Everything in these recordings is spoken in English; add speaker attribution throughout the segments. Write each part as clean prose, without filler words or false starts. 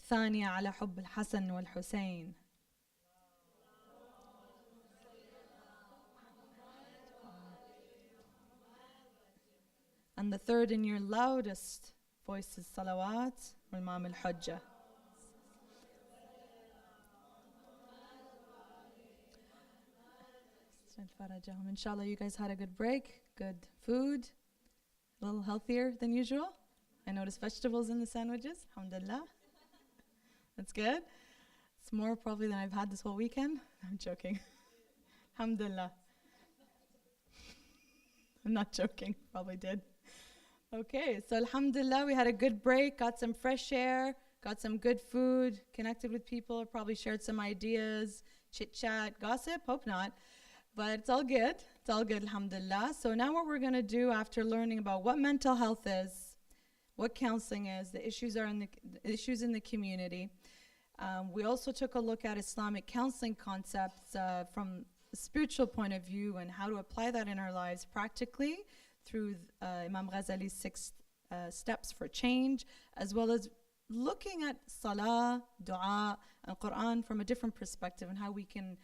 Speaker 1: الثانية على حب الحسن والحسين. And the third in your loudest voice is salawat والإمام الحجة. Inshallah, you guys had a good break, good food, a little healthier than usual. I noticed vegetables in the sandwiches. Alhamdulillah. That's good. It's more probably than I've had this whole weekend. I'm joking. Alhamdulillah. I'm not joking. Probably did. Okay, so alhamdulillah, we had a good break, got some fresh air, got some good food, connected with people, probably shared some ideas, chit-chat, gossip, hope not. But it's all good. It's all good, alhamdulillah. So now what we're going to do after learning about what mental health is, what counseling is, the issues in the community. We also took a look at Islamic counseling concepts from a spiritual point of view and how to apply that in our lives practically through Imam Ghazali's 6 steps for change, as well as looking at salah, dua, and Quran from a different perspective and how we can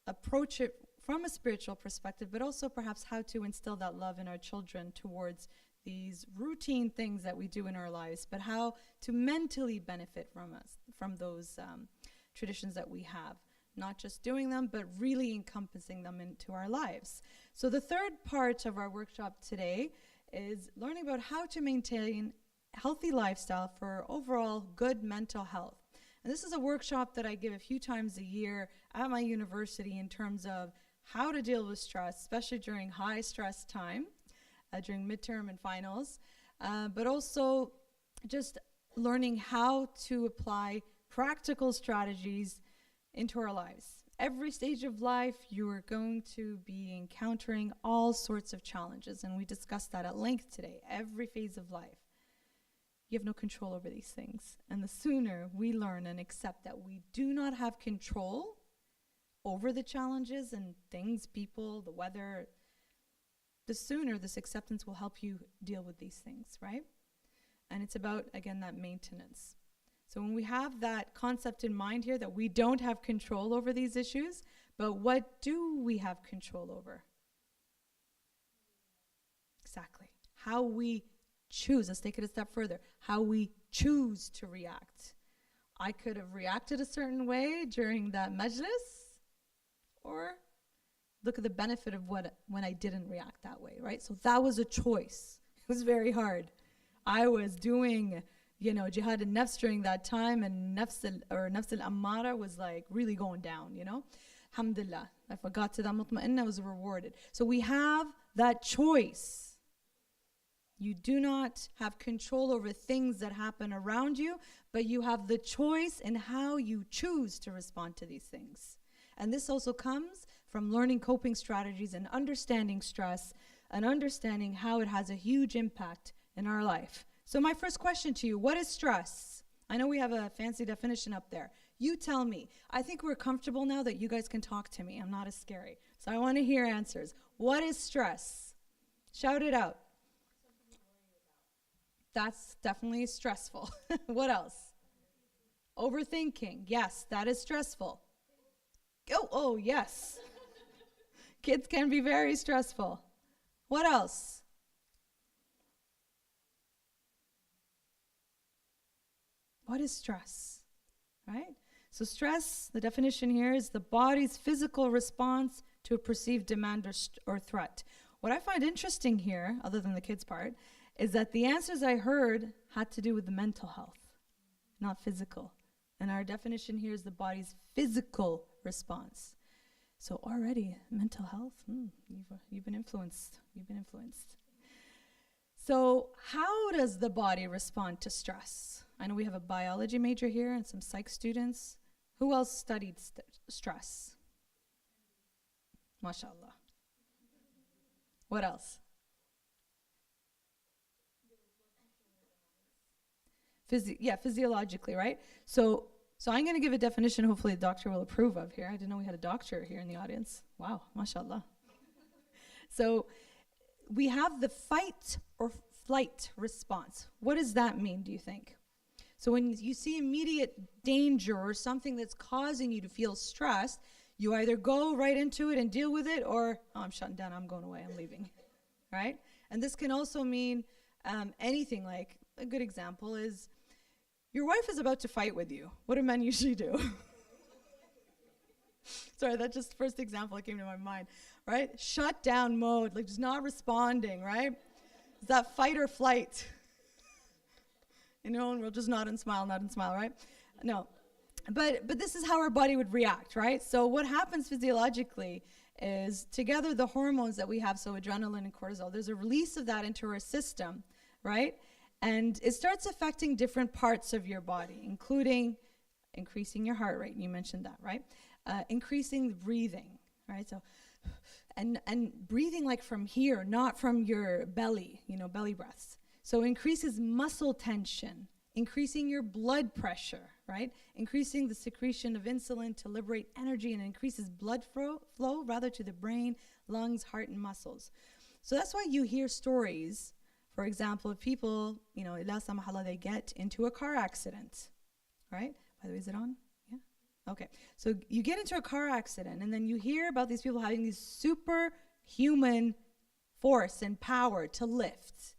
Speaker 1: approach it from a spiritual perspective, but also perhaps how to instill that love in our children towards these routine things that we do in our lives, but how to mentally benefit from those traditions that we have. Not just doing them, but really encompassing them into our lives. So the third part of our workshop today is learning about how to maintain a healthy lifestyle for overall good mental health. And this is a workshop that I give a few times a year at my university in terms of how to deal with stress, especially during high stress time, during midterm and finals, but also just learning how to apply practical strategies into our lives. Every stage of life, you are going to be encountering all sorts of challenges, and we discussed that at length today. Every phase of life, you have no control over these things. And the sooner we learn and accept that we do not have control over the challenges and things, people, the weather, the sooner this acceptance will help you deal with these things, right? And it's about, again, that maintenance. So when we have that concept in mind here that we don't have control over these issues, but what do we have control over? Exactly. How we choose. Let's take it a step further. How we choose to react. I could have reacted a certain way during that majlis, or look at the benefit of when I didn't react that way, right? So that was a choice. It was very hard. I was doing, jihad al-nafs during that time, and nafs al-ammara was like really going down, Alhamdulillah. If I got to that mutma'inna, I was rewarded. So we have that choice. You do not have control over things that happen around you, but you have the choice in how you choose to respond to these things. And this also comes from learning coping strategies and understanding stress and understanding how it has a huge impact in our life. So my first question to you, what is stress? I know we have a fancy definition up there. You tell me. I think we're comfortable now that you guys can talk to me. I'm not as scary. So I want to hear answers. What is stress? Shout it out. That's definitely stressful. What else? Overthinking. Yes, that is stressful. Oh, yes. Kids can be very stressful. What else? What is stress? Right? So stress, the definition here is the body's physical response to a perceived demand or threat. What I find interesting here, other than the kids part, is that the answers I heard had to do with the mental health, not physical. And our definition here is the body's physical response. So already, mental health, you've been influenced. So how does the body respond to stress? I know we have a biology major here and some psych students. Who else studied stress? MashaAllah. What else? Physiologically, right? So I'm going to give a definition hopefully the doctor will approve of here. I didn't know we had a doctor here in the audience. Wow, mashallah. So we have the fight or flight response. What does that mean, do you think? So when you see immediate danger or something that's causing you to feel stressed, you either go right into it and deal with it, or, oh, I'm shutting down, I'm going away, I'm leaving, right? And this can also mean anything. Like, a good example is your wife is about to fight with you. What do men usually do? Sorry, that's just the first example that came to my mind, right? Shut down mode, like just not responding, right? It's that fight or flight. You know, and we'll just nod and smile, right? No. But this is how our body would react, right? So what happens physiologically is, together the hormones that we have, so adrenaline and cortisol, there's a release of that into our system, right? And it starts affecting different parts of your body, including increasing your heart rate. You mentioned that, right? Increasing the breathing, right? So, and breathing like from here, not from your belly, belly breaths. So increases muscle tension, increasing your blood pressure, right? Increasing the secretion of insulin to liberate energy, and increases blood flow rather to the brain, lungs, heart, and muscles. So that's why you hear stories, for example, of people, ila samahallah, they get into a car accident, right? By the way, is it on? Yeah? Okay. So you get into a car accident, and then you hear about these people having these superhuman force and power to lift,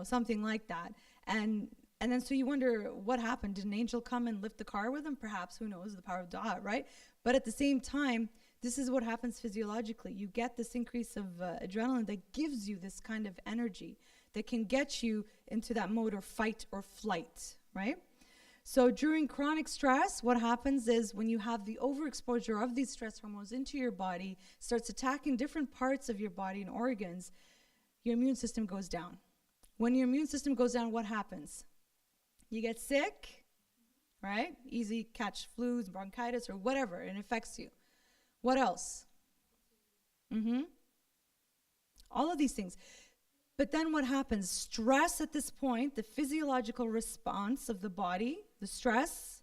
Speaker 1: something like that. And then so you wonder, what happened? Did an angel come and lift the car with them? Perhaps, who knows, the power of dua, right? But at the same time, this is what happens physiologically. You get this increase of adrenaline that gives you this kind of energy that can get you into that mode of fight or flight, right? So during chronic stress, what happens is, when you have the overexposure of these stress hormones into your body, starts attacking different parts of your body and organs, your immune system goes down. When your immune system goes down, what happens? You get sick, right? Easy catch flus, bronchitis, or whatever, it affects you. What else? All of these things. But then what happens? Stress at this point, the physiological response of the body, the stress,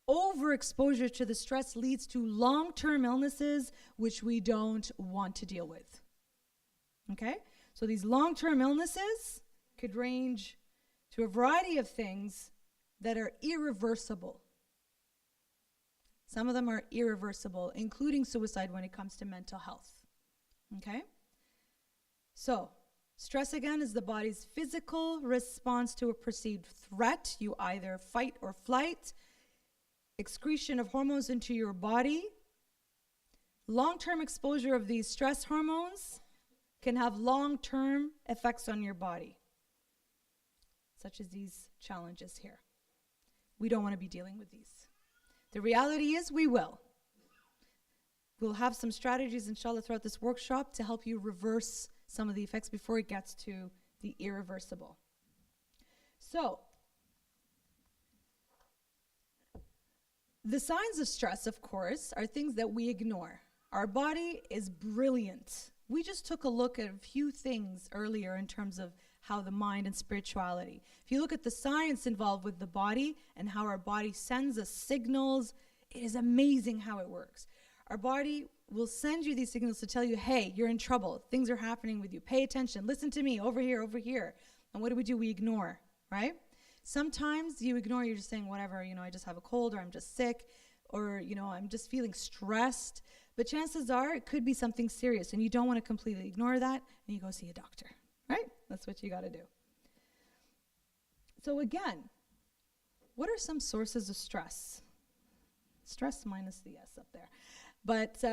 Speaker 1: overexposure to the stress leads to long-term illnesses which we don't want to deal with. Okay? So these long-term illnesses could range to a variety of things that are irreversible. Some of them are irreversible, including suicide when it comes to mental health. Okay? So, stress, again, is the body's physical response to a perceived threat. You either fight or flight, excretion of hormones into your body. Long-term exposure of these stress hormones can have long-term effects on your body, such as these challenges here. We don't want to be dealing with these. The reality is, we will. We'll have some strategies, inshallah, throughout this workshop to help you reverse some of the effects before it gets to the irreversible. So, the signs of stress, of course, are things that we ignore. Our body is brilliant. We just took a look at a few things earlier in terms of how the mind and spirituality. If you look at the science involved with the body and how our body sends us signals, it is amazing how it works. Our body will send you these signals to tell you, hey, you're in trouble. Things are happening with you. Pay attention. Listen to me. Over here, over here. And what do? We ignore, right? Sometimes you ignore, you're just saying, whatever, I just have a cold, or I'm just sick, or, I'm just feeling stressed. But chances are it could be something serious, and you don't want to completely ignore that, and you go see a doctor, right? That's what you got to do. So again, what are some sources of stress? Stress minus the S up there. But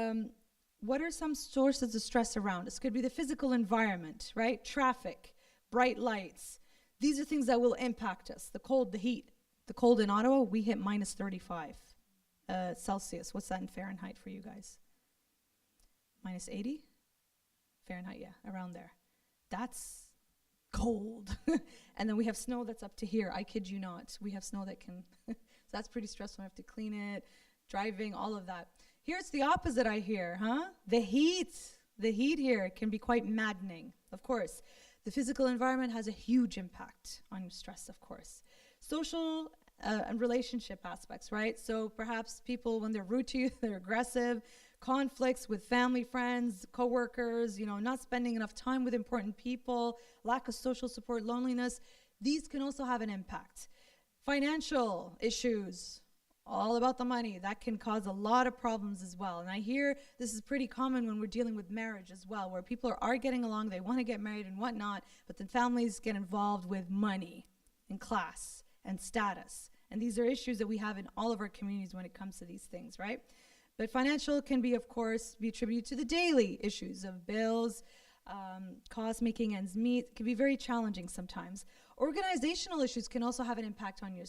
Speaker 1: what are some sources of stress around us? Could be the physical environment, right? Traffic, bright lights. These are things that will impact us. The cold, the heat. The cold in Ottawa, we hit minus 35 Celsius. What's that in Fahrenheit for you guys? Minus 80? Fahrenheit, yeah, around there. That's cold. And then we have snow that's up to here. I kid you not. We have snow that can, so that's pretty stressful. I have to clean it, driving, all of that. Here's the opposite I hear, huh? The heat here can be quite maddening, of course. The physical environment has a huge impact on stress, of course. Social and relationship aspects, right? So perhaps people, when they're rude to you, they're aggressive, conflicts with family, friends, coworkers, not spending enough time with important people, lack of social support, loneliness. These can also have an impact. Financial issues, all about the money. That can cause a lot of problems as well. And I hear this is pretty common when we're dealing with marriage as well, where people are getting along, they want to get married and whatnot, but then families get involved with money and class and status. And these are issues that we have in all of our communities when it comes to these things, right? But financial can be, of course, be attributed to the daily issues of bills, cost, making ends meet. It can be very challenging sometimes. Organizational issues can also have an impact on your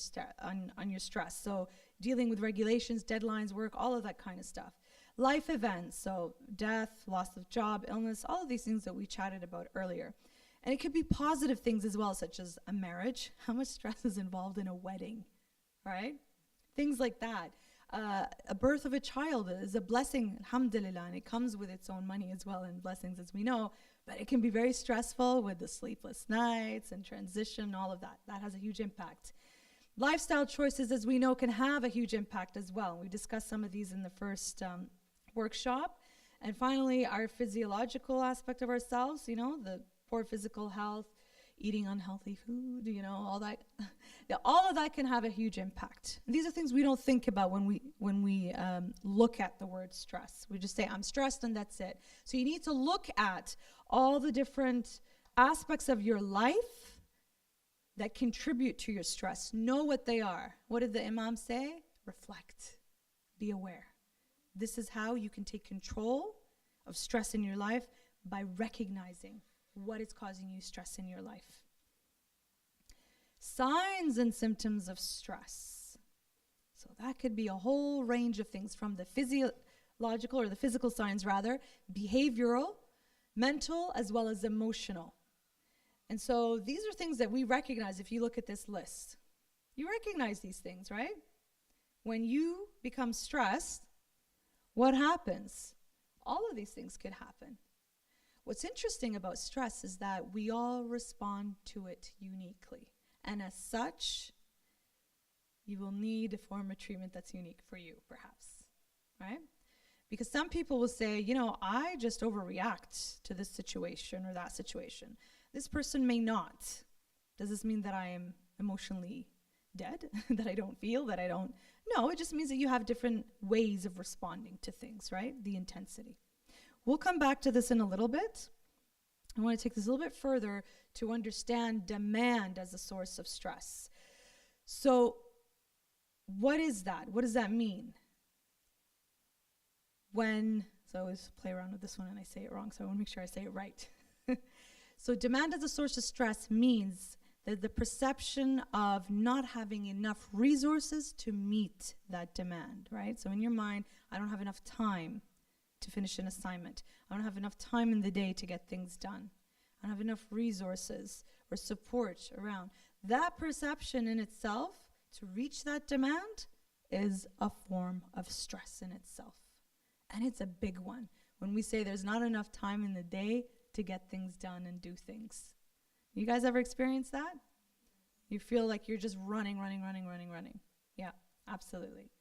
Speaker 1: on your stress. So dealing with regulations, deadlines, work, all of that kind of stuff. Life events, so death, loss of job, illness, all of these things that we chatted about earlier. And it could be positive things as well, such as a marriage. How much stress is involved in a wedding, right? Things like that. A birth of a child is a blessing, alhamdulillah, and it comes with its own money as well and blessings, as we know, but it can be very stressful with the sleepless nights and transition, all of that. That has a huge impact. Lifestyle choices, as we know, can have a huge impact as well. We discussed some of these in the first workshop. And finally, our physiological aspect of ourselves, you know, the poor physical health, eating unhealthy food, you know, all that. Yeah, all of that can have a huge impact. And these are things we don't think about when we look at the word stress. We just say, I'm stressed and that's it. So you need to look at all the different aspects of your life that contribute to your stress. Know what they are. What did the Imam say? Reflect. Be aware. This is how you can take control of stress in your life, by recognizing what is causing you stress in your life. Signs and symptoms of stress. So that could be a whole range of things, from the physiological, or the physical signs rather, behavioral, mental, as well as emotional. And so these are things that we recognize if you look at this list. You recognize these things, right? When you become stressed, what happens? All of these things could happen. What's interesting about stress is that we all respond to it uniquely. And as such, you will need a form of treatment that's unique for you, perhaps, right? Because some people will say, you know, I just overreact to this situation or that situation. This person may not. Does this mean that I am emotionally dead? That I don't feel, that I don't? No, it just means that you have different ways of responding to things, right? The intensity. We'll come back to this in a little bit. I want to take this a little bit further to understand demand as a source of stress. So what is that? What does that mean? So I always play around with this one and I say it wrong, so I want to make sure I say it right. So demand as a source of stress means that the perception of not having enough resources to meet that demand, right? So in your mind, I don't have enough time to finish an assignment. I don't have enough time in the day to get things done. I don't have enough resources or support around. That perception in itself, to reach that demand, is a form of stress in itself. And it's a big one. When we say there's not enough time in the day to get things done and do things. You guys ever experienced that? You feel like you're just running. Yeah, absolutely.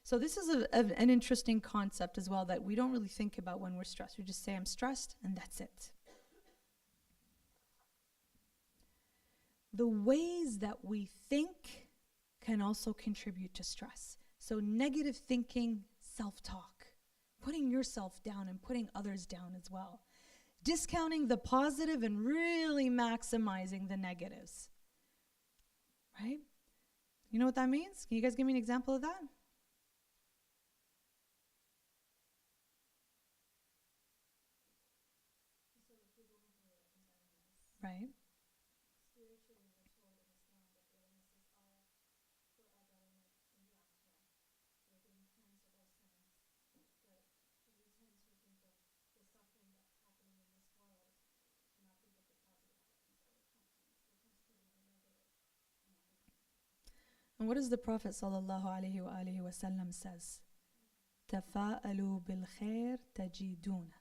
Speaker 1: So this is an interesting concept as well that we don't really think about when we're stressed. We just say, I'm stressed, and that's it. The ways that we think can also contribute to stress. So negative thinking, self-talk, putting yourself down and putting others down as well. Discounting the positive and really maximizing the negatives, right? You know what that means? Can you guys give me an example of that? Right.
Speaker 2: Spiritually, we're told in Islam that illnesses are for our betterment in the afterlife. We're given cancer by science, but we tend to think of the suffering that's happening in this world and not think of the positive things that will come from it. So we tend to put in the negative and not the positive.
Speaker 1: And what does the Prophet sallallahu alaihi wasallam says? Tafa'alu bil khair tajiduna.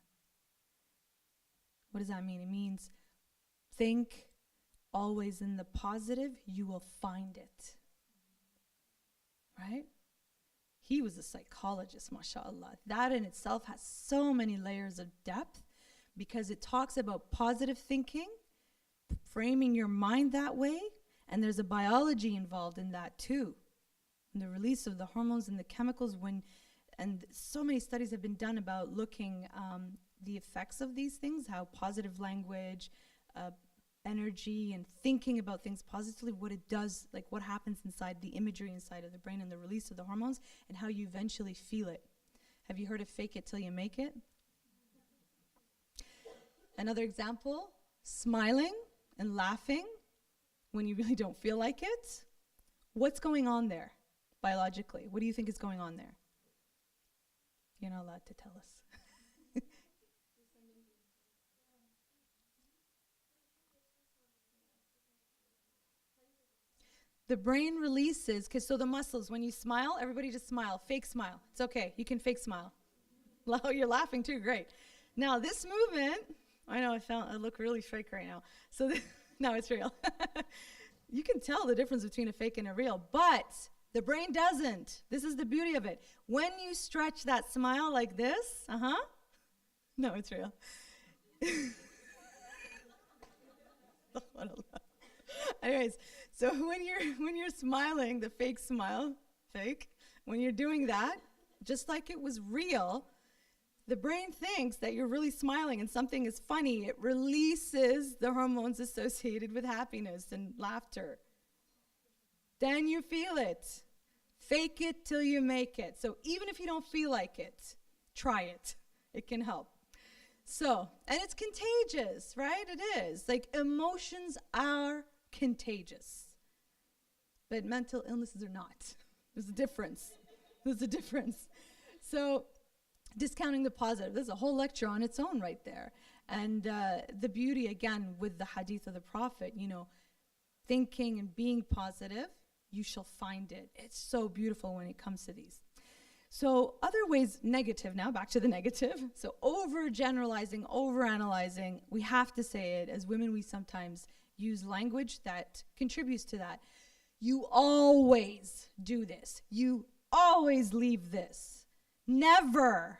Speaker 1: What does that mean? It means think always in the positive, you will find it. Right? He was a psychologist, mashallah. That in itself has so many layers of depth because it talks about positive thinking, framing your mind that way, And there's a biology involved in that too. And the release of the hormones and the chemicals and so many studies have been done about looking the effects of these things, how positive language, energy, and thinking about things positively, what it does, like what happens inside the imagery inside of the brain and the release of the hormones, and how you eventually feel it. Have you heard of fake it till you make it? Another example, smiling and laughing when you really don't feel like it. What's going on there biologically? What do you think is going on there? You're not allowed to tell us. The brain releases, so the muscles, when you smile, everybody just smile, fake smile. It's okay, you can fake smile. You're laughing too, great. Now this movement, I know I look really fake right now. So no, it's real. You can tell the difference between a fake and a real, but the brain doesn't. This is the beauty of it. When you stretch that smile like this, no, it's real. Anyways, so when you're smiling, the fake smile, when you're doing that, just like it was real, the brain thinks that you're really smiling and something is funny. It releases the hormones associated with happiness and laughter. Then you feel it. Fake it till you make it. So even if you don't feel like it, try it. It can help. So, and it's contagious, right? It is. Like emotions are contagious. But mental illnesses are not. There's a difference. There's a difference. So, discounting the positive. There's a whole lecture on its own right there. And the beauty, again, with the hadith of the Prophet, thinking and being positive, you shall find it. It's so beautiful when it comes to these. So other ways, negative now, back to the negative. So overgeneralizing, overanalyzing, we have to say it. As women, we sometimes use language that contributes to that. You always do this. You always leave this. Never.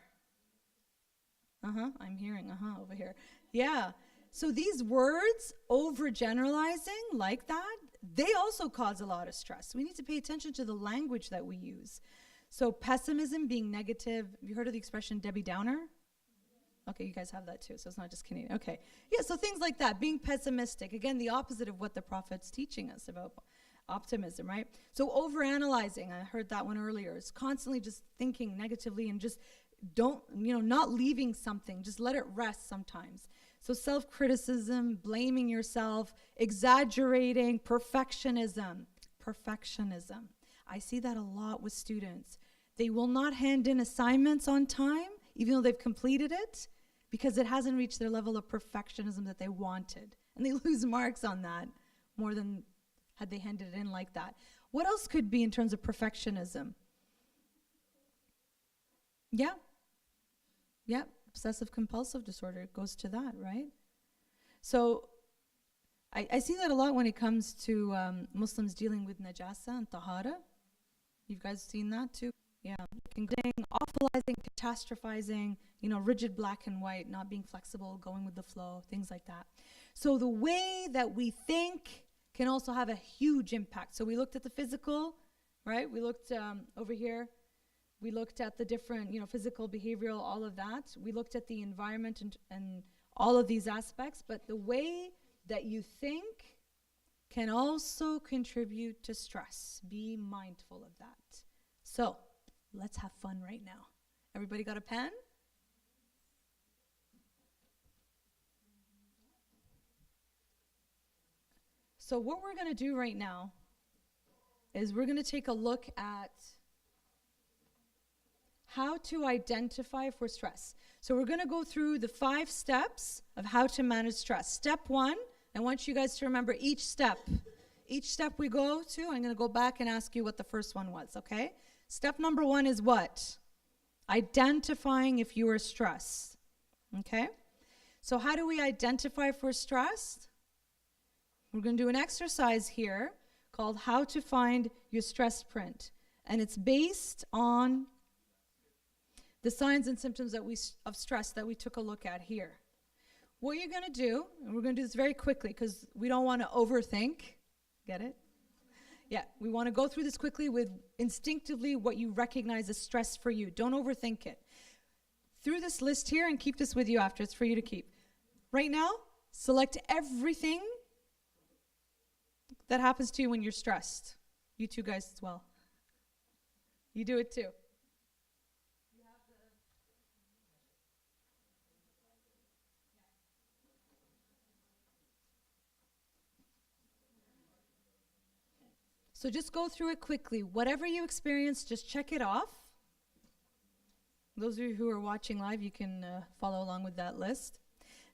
Speaker 1: I'm hearing over here. Yeah. So these words, overgeneralizing like that, they also cause a lot of stress. We need to pay attention to the language that we use. So pessimism, being negative. Have you heard of the expression Debbie Downer? Okay, you guys have that too, so it's not just Canadian. Okay. Yeah, so things like that, being pessimistic. Again, the opposite of what the Prophet's teaching us about optimism, right? So overanalyzing, I heard that one earlier, is constantly just thinking negatively and just not leaving something, just let it rest sometimes. So self-criticism, blaming yourself, exaggerating, perfectionism. I see that a lot with students. They will not hand in assignments on time, even though they've completed it, because it hasn't reached their level of perfectionism that they wanted. And they lose marks on that more than had they handed it in like that. What else could be in terms of perfectionism? Yeah. Obsessive-Compulsive Disorder goes to that, right? So I see that a lot when it comes to Muslims dealing with najasa and tahara. You guys seen that too? Yeah. Awfulizing, catastrophizing, rigid black and white, not being flexible, going with the flow, things like that. So the way that we think can also have a huge impact. So we looked at the physical, right? We looked over here. We looked at the different, physical, behavioral, all of that. We looked at the environment and all of these aspects. But the way that you think can also contribute to stress. Be mindful of that. So let's have fun right now. Everybody got a pen? So what we're going to do right now is we're going to take a look at how to identify for stress. So we're going to go through the 5 steps of how to manage stress. Step 1, I want you guys to remember each step. Each step we go to, I'm going to go back and ask you what the first one was, okay? Step number 1 is what? Identifying if you are stressed, okay? So how do we identify if we're stressed? We're going to do an exercise here called How to Find Your Stress Print. And it's based on the signs and symptoms of stress that we took a look at here. What you're going to do, and we're going to do this very quickly because we don't want to overthink, Get it? Yeah, we want to go through this quickly with instinctively what you recognize as stress for you. Don't overthink it. Through this list here, and keep this with you after, it's for you to keep. Right now, select everything that happens to you when you're stressed. You two guys as well. You do it too. So just go through it quickly. Whatever you experience, just check it off. Those of you who are watching live, you can follow along with that list.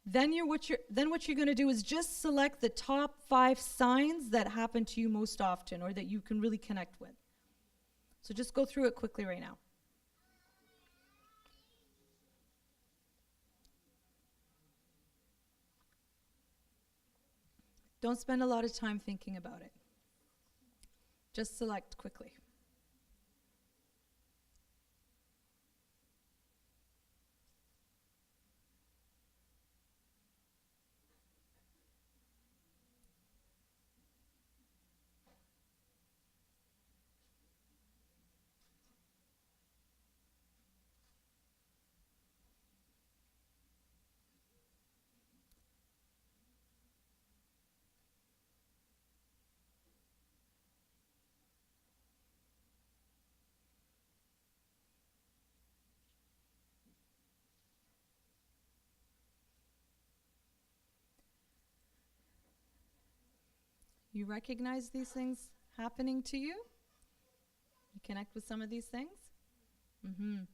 Speaker 1: Then what you're going to do is just select the top 5 signs that happen to you most often or that you can really connect with. So just go through it quickly right now. Don't spend a lot of time thinking about it. Just select quickly. You recognize these things happening to you? You connect with some of these things? Mm-hmm.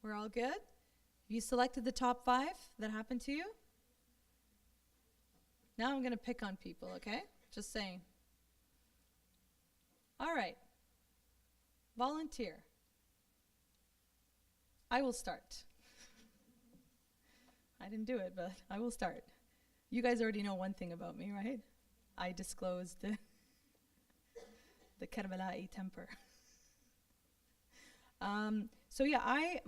Speaker 1: We're all good? You selected the top 5 that happened to you? Now I'm going to pick on people, okay? Just saying. All right. Volunteer. I will start. I didn't do it, but I will start. You guys already know one thing about me, right? I disclosed the Karbala'i temper. So yeah, I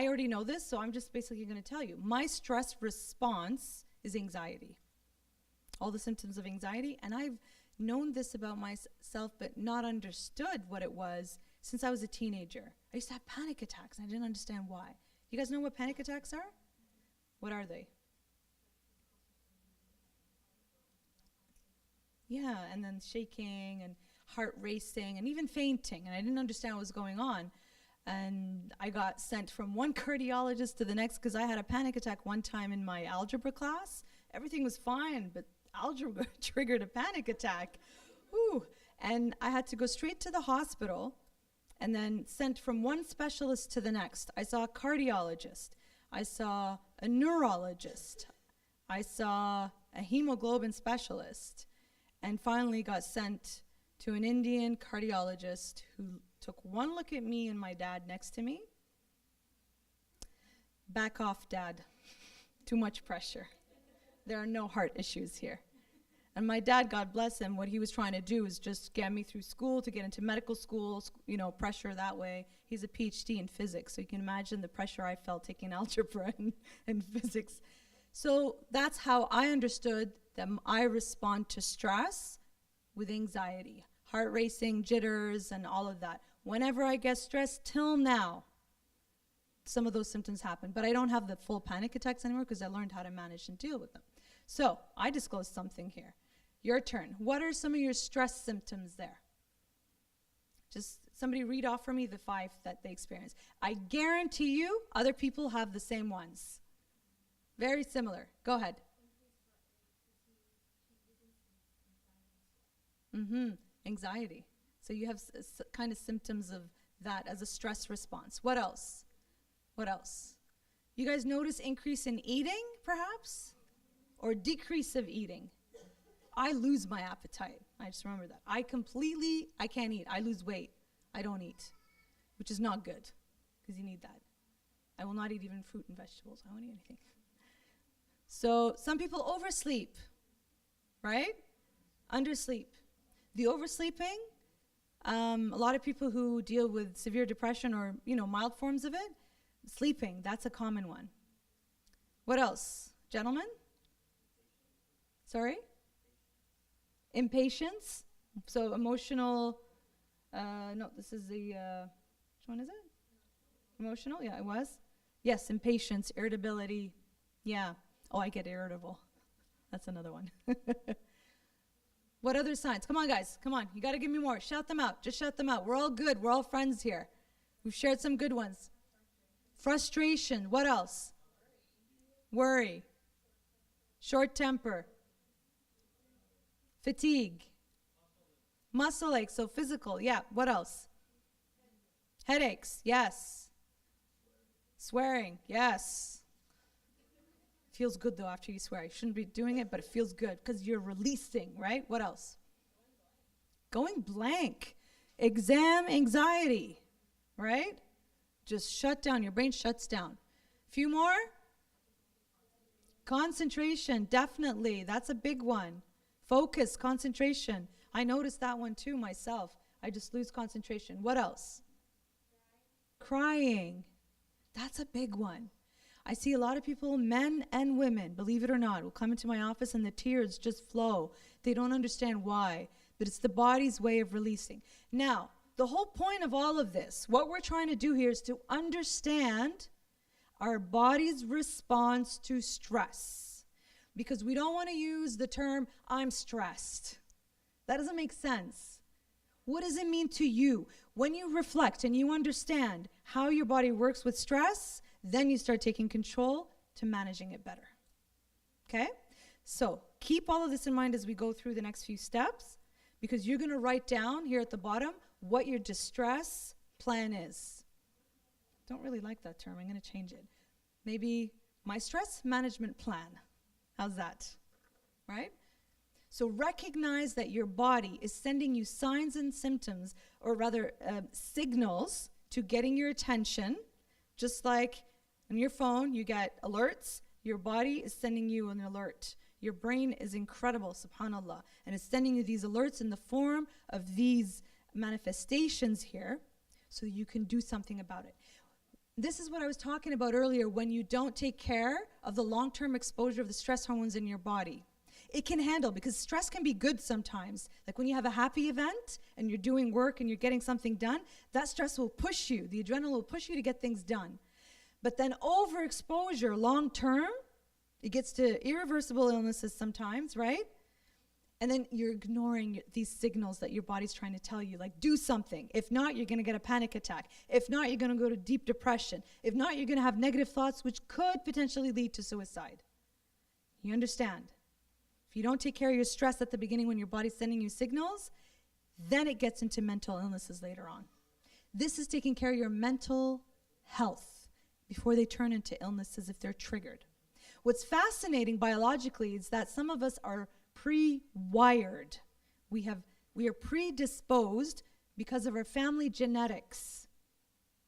Speaker 1: already know this, so I'm just basically going to tell you. My stress response is anxiety. All the symptoms of anxiety, and I've known this about myself but not understood what it was since I was a teenager. I used to have panic attacks, and I didn't understand why. You guys know what panic attacks are? What are they? Yeah, and then shaking and heart racing and even fainting, and I didn't understand what was going on. And I got sent from one cardiologist to the next because I had a panic attack one time in my algebra class. Everything was fine, but algebra triggered a panic attack. Ooh. And I had to go straight to the hospital and then sent from one specialist to the next. I saw a cardiologist. I saw a neurologist. I saw a hemoglobin specialist. And finally got sent to an Indian cardiologist who took one look at me and my dad next to me. Back off, Dad. Too much pressure. There are no heart issues here. And my dad, God bless him, what he was trying to do is just get me through school to get into medical school, pressure that way. He's a PhD in physics, so you can imagine the pressure I felt taking algebra and physics. So that's how I understood that I respond to stress with anxiety, heart racing, jitters, and all of that. Whenever I get stressed, till now, some of those symptoms happen. But I don't have the full panic attacks anymore because I learned how to manage and deal with them. So I disclosed something here. Your turn. What are some of your stress symptoms there? Just somebody read off for me the 5 that they experience. I guarantee you other people have the same ones. Very similar. Go ahead. Anxiety. So you have kind of symptoms of that as a stress response. What else? What else? You guys notice increase in eating, perhaps? Or decrease of eating? I lose my appetite. I just remember that. I can't eat. I lose weight. I don't eat, which is not good because you need that. I will not eat even fruit and vegetables. I won't eat anything. So some people oversleep, right? Undersleep. The oversleeping, a lot of people who deal with severe depression or, mild forms of it, sleeping, that's a common one. What else? Gentlemen? Sorry? Impatience. So emotional, this is the, which one is it? Emotional? Yeah, it was. Yes, impatience, irritability. Yeah. Oh, I get irritable. That's another one. What other signs? Come on, guys. Come on. You got to give me more. Shout them out. Just shout them out. We're all good. We're all friends here. We've shared some good ones. Frustration. What else? Worry. Short temper. Fatigue. Muscle aches. So physical. Yeah. What else? Headaches. Yes. Swearing. Yes. Feels good though after you swear. You shouldn't be doing it, but it feels good because you're releasing, right? What else? Going blank. Exam anxiety, right? Just shut down. Your brain shuts down. Few more? Concentration, definitely. That's a big one. Focus, concentration. I noticed that one too myself. I just lose concentration. What else? Crying. That's a big one. I see a lot of people, men and women, believe it or not, will come into my office and the tears just flow. They don't understand why, but it's the body's way of releasing. Now, the whole point of all of this, what we're trying to do here is to understand our body's response to stress. Because we don't want to use the term, I'm stressed. That doesn't make sense. What does it mean to you? When you reflect and you understand how your body works with stress, then you start taking control to managing it better. Okay? So keep all of this in mind as we go through the next few steps, because you're going to write down here at the bottom what your distress plan is. Don't really like that term. I'm going to change it. Maybe my stress management plan. How's that? Right? So recognize that your body is sending you signs and symptoms, or rather signals to getting your attention, just like on your phone, you get alerts. Your body is sending you an alert. Your brain is incredible, subhanAllah, and it's sending you these alerts in the form of these manifestations here so you can do something about it. This is what I was talking about earlier when you don't take care of the long-term exposure of the stress hormones in your body. It can handle, because stress can be good sometimes. Like when you have a happy event and you're doing work and you're getting something done, that stress will push you. The adrenaline will push you to get things done. But then overexposure long term, it gets to irreversible illnesses sometimes, right? And then you're ignoring these signals that your body's trying to tell you, like do something. If not, you're going to get a panic attack. If not, you're going to go to deep depression. If not, you're going to have negative thoughts, which could potentially lead to suicide. You understand? If you don't take care of your stress at the beginning when your body's sending you signals, then it gets into mental illnesses later on. This is taking care of your mental health before they turn into illnesses if they're triggered. What's fascinating biologically is that some of us are pre-wired. We are predisposed because of our family genetics,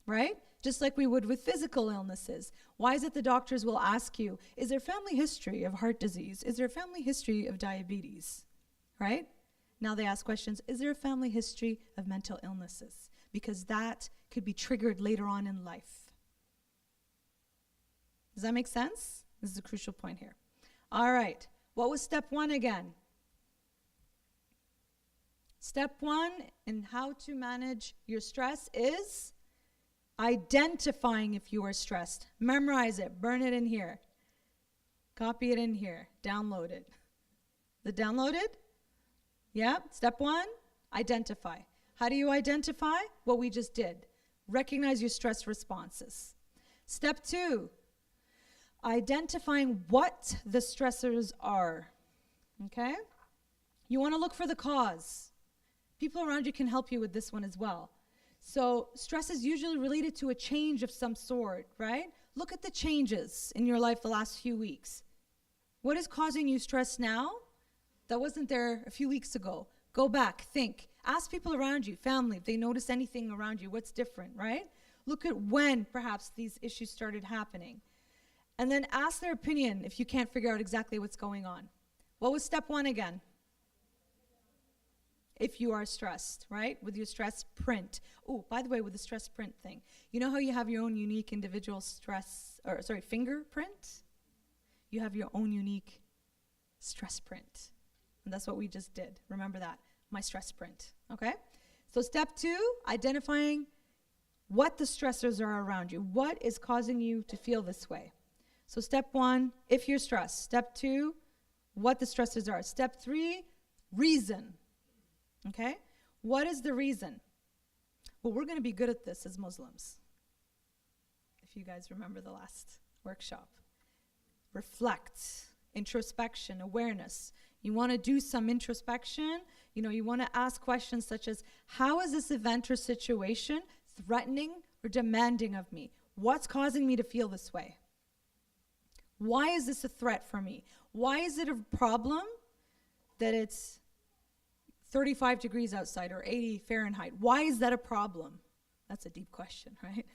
Speaker 1: right? Just like we would with physical illnesses. Why is it the doctors will ask you, is there family history of heart disease? Is there a family history of diabetes, right? Now they ask questions, is there a family history of mental illnesses? Because that could be triggered later on in life. Does that make sense? This is a crucial point here. All right. What was step 1 again? Step 1 in how to manage your stress is identifying if you are stressed. Memorize it. Burn it in here. Copy it in here. Download it. The downloaded? Yeah. Step 1, identify. How do you identify? What we just did. Recognize your stress responses. Step 2, identifying what the stressors are, okay? You want to look for the cause. People around you can help you with this one as well. So stress is usually related to a change of some sort, right? Look at the changes in your life the last few weeks. What is causing you stress now that wasn't there a few weeks ago? Go back, think. Ask people around you, family, if they notice anything around you, what's different, right? Look at when perhaps these issues started happening. And then ask their opinion if you can't figure out exactly what's going on. What was step 1 again? If you are stressed, right? With your stress print. Oh, by the way, with the stress print thing, you know how you have your own unique individual fingerprint? You have your own unique stress print. And that's what we just did. Remember that, my stress print, okay? So step 2, identifying what the stressors are around you. What is causing you to feel this way? So step 1, if you're stressed. Step 2, what the stressors are. Step 3, reason. Okay? What is the reason? Well, we're going to be good at this as Muslims. If you guys remember the last workshop. Reflect, introspection, awareness. You want to do some introspection. You want to ask questions such as, how is this event or situation threatening or demanding of me? What's causing me to feel this way? Why is this a threat for me? Why is it a problem that it's 35 degrees outside or 80 Fahrenheit? Why is that a problem? That's a deep question, right?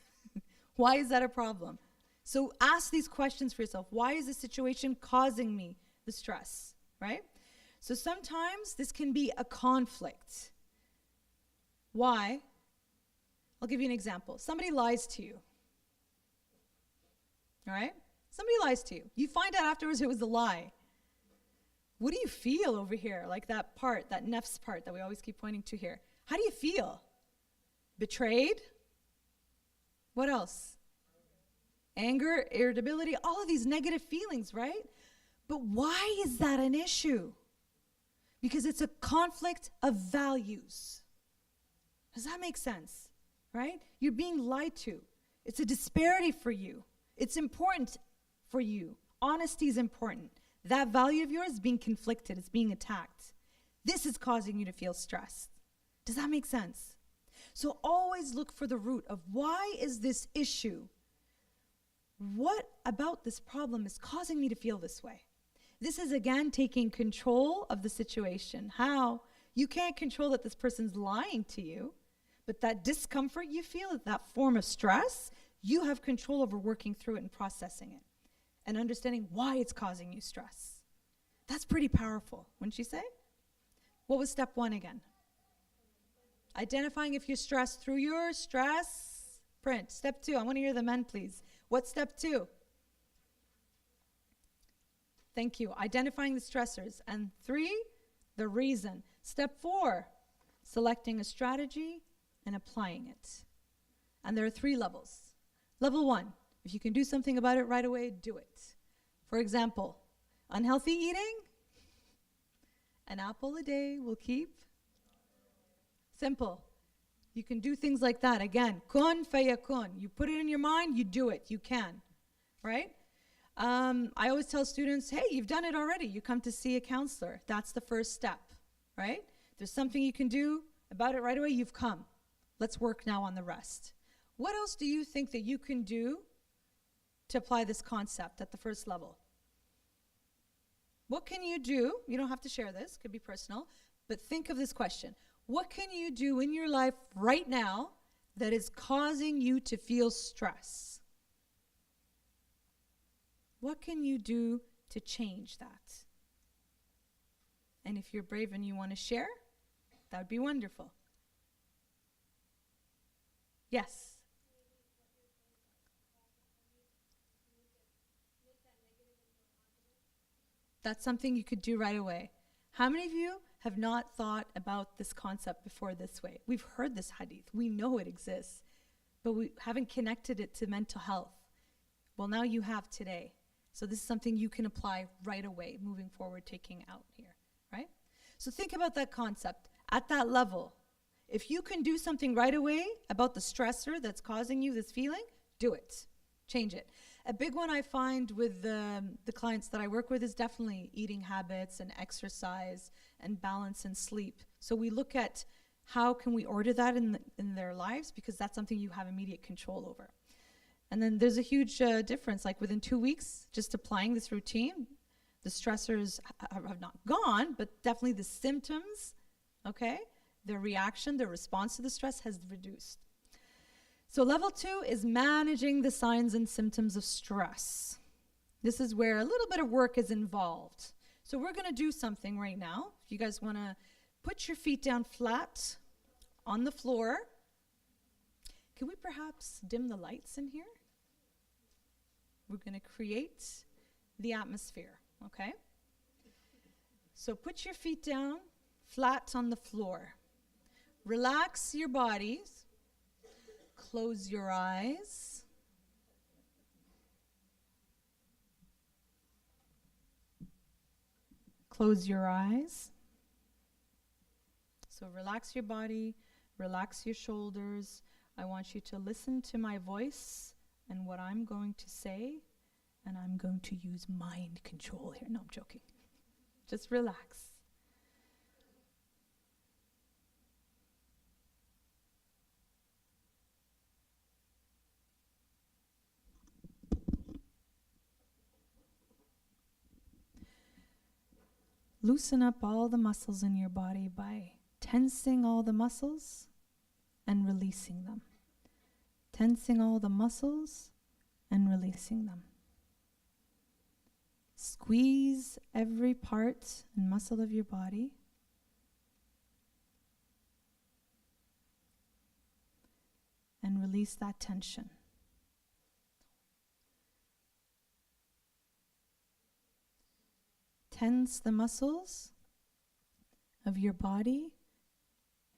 Speaker 1: Why is that a problem? So ask these questions for yourself. Why is this situation causing me the stress, right? So sometimes this can be a conflict. Why? I'll give you an example. Somebody lies to you, all right? Somebody lies to you. You find out afterwards it was a lie. What do you feel over here? Like that part, that nafs part that we always keep pointing to here. How do you feel? Betrayed? What else? Anger, irritability, all of these negative feelings, right? But why is that an issue? Because it's a conflict of values. Does that make sense? Right? You're being lied to. It's a disparity for you. It's important for you. Honesty is important. That value of yours is being conflicted. It's being attacked. This is causing you to feel stressed. Does that make sense? So always look for the root of why is this issue? What about this problem is causing me to feel this way? This is, again, taking control of the situation. How? You can't control that this person's lying to you, but that discomfort you feel, that form of stress, you have control over working through it and processing it and understanding why it's causing you stress. That's pretty powerful, wouldn't you say? What was step 1 again? Identifying if you're stressed through your stress print. Step 2, I want to hear the men, please. What's step 2? Thank you. Identifying the stressors. And 3, the reason. Step 4, selecting a strategy and applying it. And there are 3 levels. Level 1, if you can do something about it right away, do it. For example, unhealthy eating, an apple a day will keep. Simple. You can do things like that. Again, kun fayakun. You put it in your mind, you do it. You can, right? I always tell students, hey, you've done it already. You come to see a counselor. That's the first step, right? There's something you can do about it right away. You've come. Let's work now on the rest. What else do you think that you can do to apply this concept at the first level? What can you do? You don't have to share this. It could be personal. But think of this question. What can you do in your life right now that is causing you to feel stress? What can you do to change that? And if you're brave and you want to share, that would be wonderful. Yes. That's something you could do right away. How many of you have not thought about this concept before this way? We've heard this hadith. We know it exists, but we haven't connected it to mental health. Well, now you have today. So this is something you can apply right away, moving forward, taking out here, right? So think about that concept. At that level, if you can do something right away about the stressor that's causing you this feeling, do it. Change it. A big one I find with the clients that I work with is definitely eating habits and exercise and balance and sleep. So we look at how can we order that in their lives, because that's something you have immediate control over. And then there's a huge difference. Like within 2 weeks, just applying this routine, the stressors have not gone, but definitely the symptoms, okay, their reaction, their response to the stress has reduced. So level 2 is managing the signs and symptoms of stress. This is where a little bit of work is involved. So we're going to do something right now. If you guys want to put your feet down flat on the floor. Can we perhaps dim the lights in here? We're going to create the atmosphere, okay? So put your feet down flat on the floor. Relax your bodies. Close your eyes. Close your eyes. So relax your body, relax your shoulders. I want you to listen to my voice and what I'm going to say, and I'm going to use mind control here. No, I'm joking. Just relax. Loosen up all the muscles in your body by tensing all the muscles and releasing them. Tensing all the muscles and releasing them. Squeeze every part and muscle of your body. And release that tension. Tense the muscles of your body,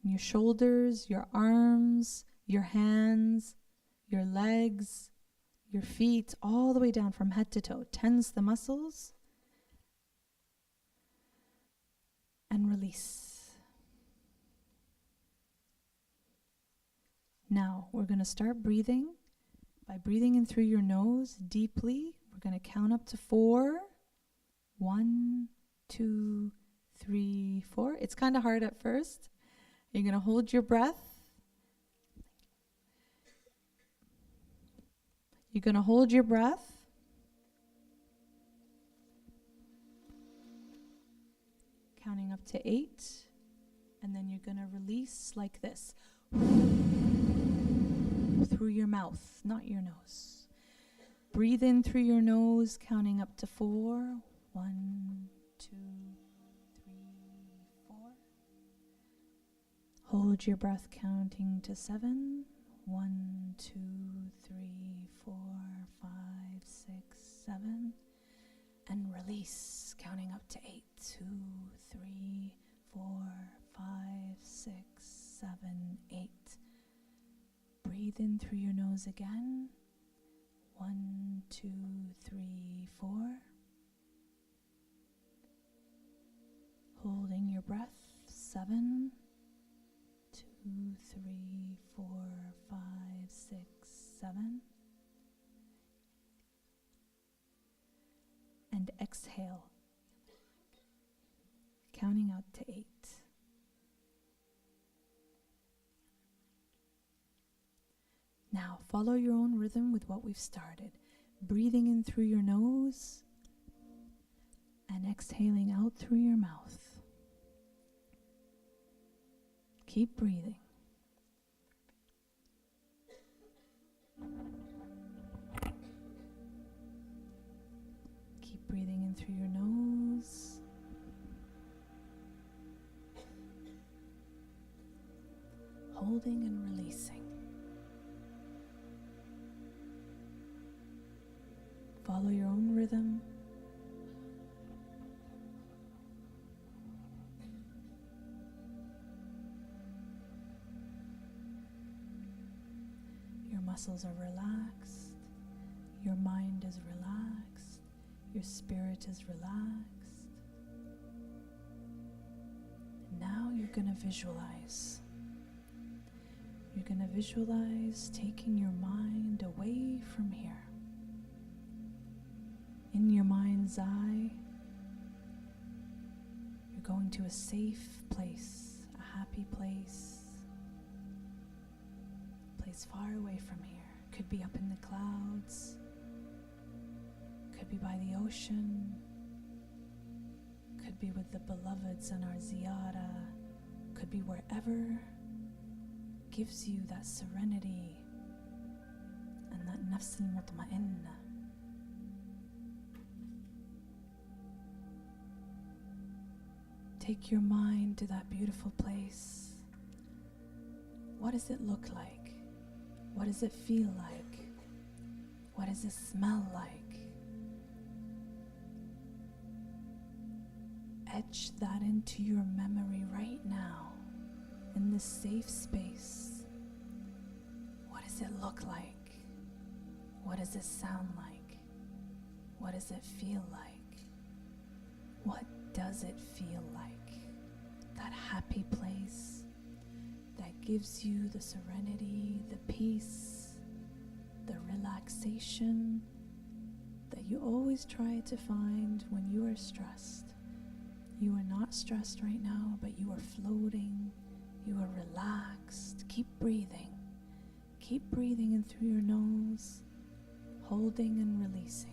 Speaker 1: and your shoulders, your arms, your hands, your legs, your feet, all the way down from head to toe. Tense the muscles and release. Now we're going to start breathing by breathing in through your nose deeply. We're going to count up to 4. 1, 2, 3, 4. It's kind of hard at first. You're going to hold your breath. You're going to hold your breath. Counting up to 8. And then you're going to release like this. Through your mouth, not your nose. Breathe in through your nose, counting up to 4. 1, 2, 3, 4. Hold your breath, counting to 7. 1, 2, 3, 4, 5, 6, 7. And release, counting up to 8. 2, 3, 4, 5, 6, 7, 8. Breathe in through your nose again. 1, 2, 3, 4. Holding your breath. 7, 2, 3, 4, 5, 6, 7. And exhale. Counting out to 8. Now, follow your own rhythm with what we've started. Breathing in through your nose and exhaling out through your mouth. Keep breathing. Keep breathing in through your nose. Holding and releasing. Follow your own rhythm. Your muscles are relaxed. Your mind is relaxed. Your spirit is relaxed. And now you're going to visualize. You're going to visualize taking your mind away from here. In your mind's eye, you're going to a safe place, a happy place, a place far away from here. Could be up in the clouds, could be by the ocean, could be with the beloveds on our ziyarah, could be wherever gives you that serenity and that nafs al-mutma'inna. Take your mind to that beautiful place. What does it look like? What does it feel like? What does it smell like? Etch that into your memory right now, in this safe space. What does it look like? What does it sound like? What does it feel like? What does it feel like? That happy place that gives you the serenity, the peace, the relaxation that you always try to find when you are stressed. You are not stressed right now, but you are floating, you are relaxed. Keep breathing. Keep breathing in through your nose, holding and releasing.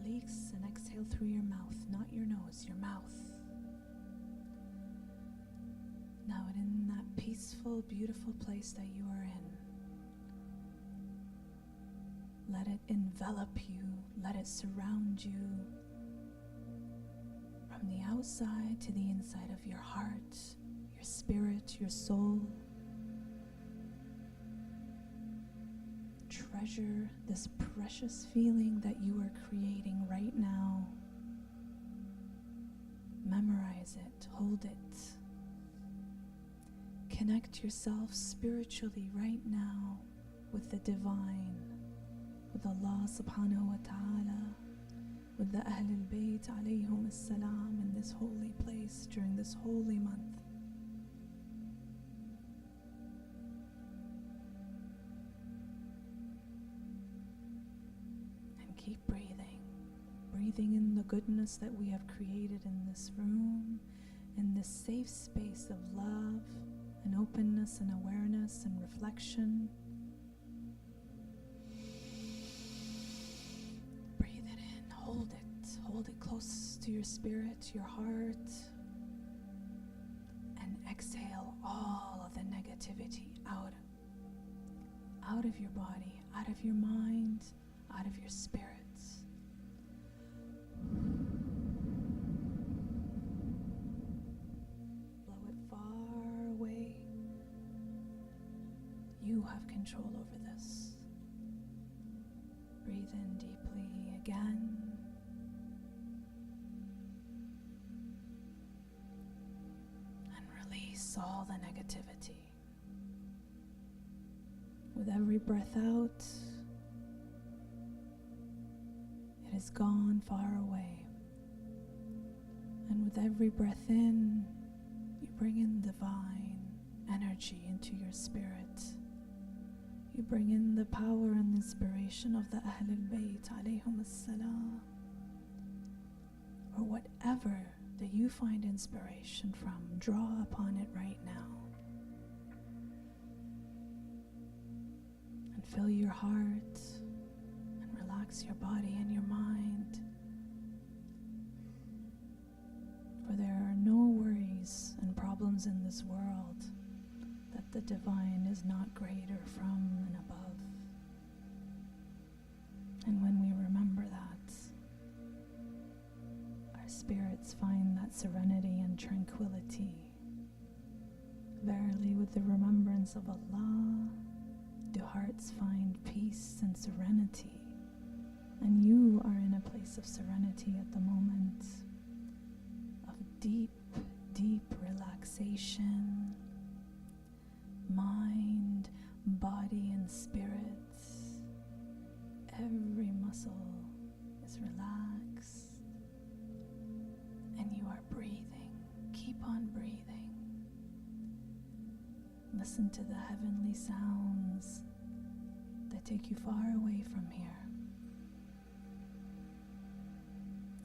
Speaker 1: Release and exhale through your mouth, not your nose, your mouth. Now, in that peaceful, beautiful place that you are in, let it envelop you, let it surround you from the outside to the inside of your heart, your spirit, your soul. Treasure this precious feeling that you are creating right now. Memorize it, hold it. Connect yourself spiritually right now with the divine, with Allah subhanahu wa ta'ala, with the Ahl al-Bayt alayhum as-salam in this holy place during this holy month. Keep breathing in the goodness that we have created in this room, in this safe space of love and openness and awareness and reflection. Breathe it in, hold it close to your spirit, your heart, and exhale all of the negativity out of your body, out of your mind, out of your spirits. Blow it far away. You have control over this. Breathe in deeply again. And release all the negativity. With every breath out, it is gone far away. And with every breath in, you bring in divine energy into your spirit. You bring in the power and inspiration of the Ahl al-Bayt alayhum as-salam, or whatever that you find inspiration from. Draw upon it right now. And fill your heart and relax your body and your mind. For there are no worries and problems in this world that the divine is not greater from and above. And when we remember that, our spirits find that serenity and tranquility. Verily, with the remembrance of Allah, do hearts find peace and serenity. And you are in a place of serenity at the moment, of deep, deep relaxation. Mind, body and spirit. Every muscle is relaxed, and you are breathing. Keep on breathing. Listen to the heavenly sounds that take you far away from here.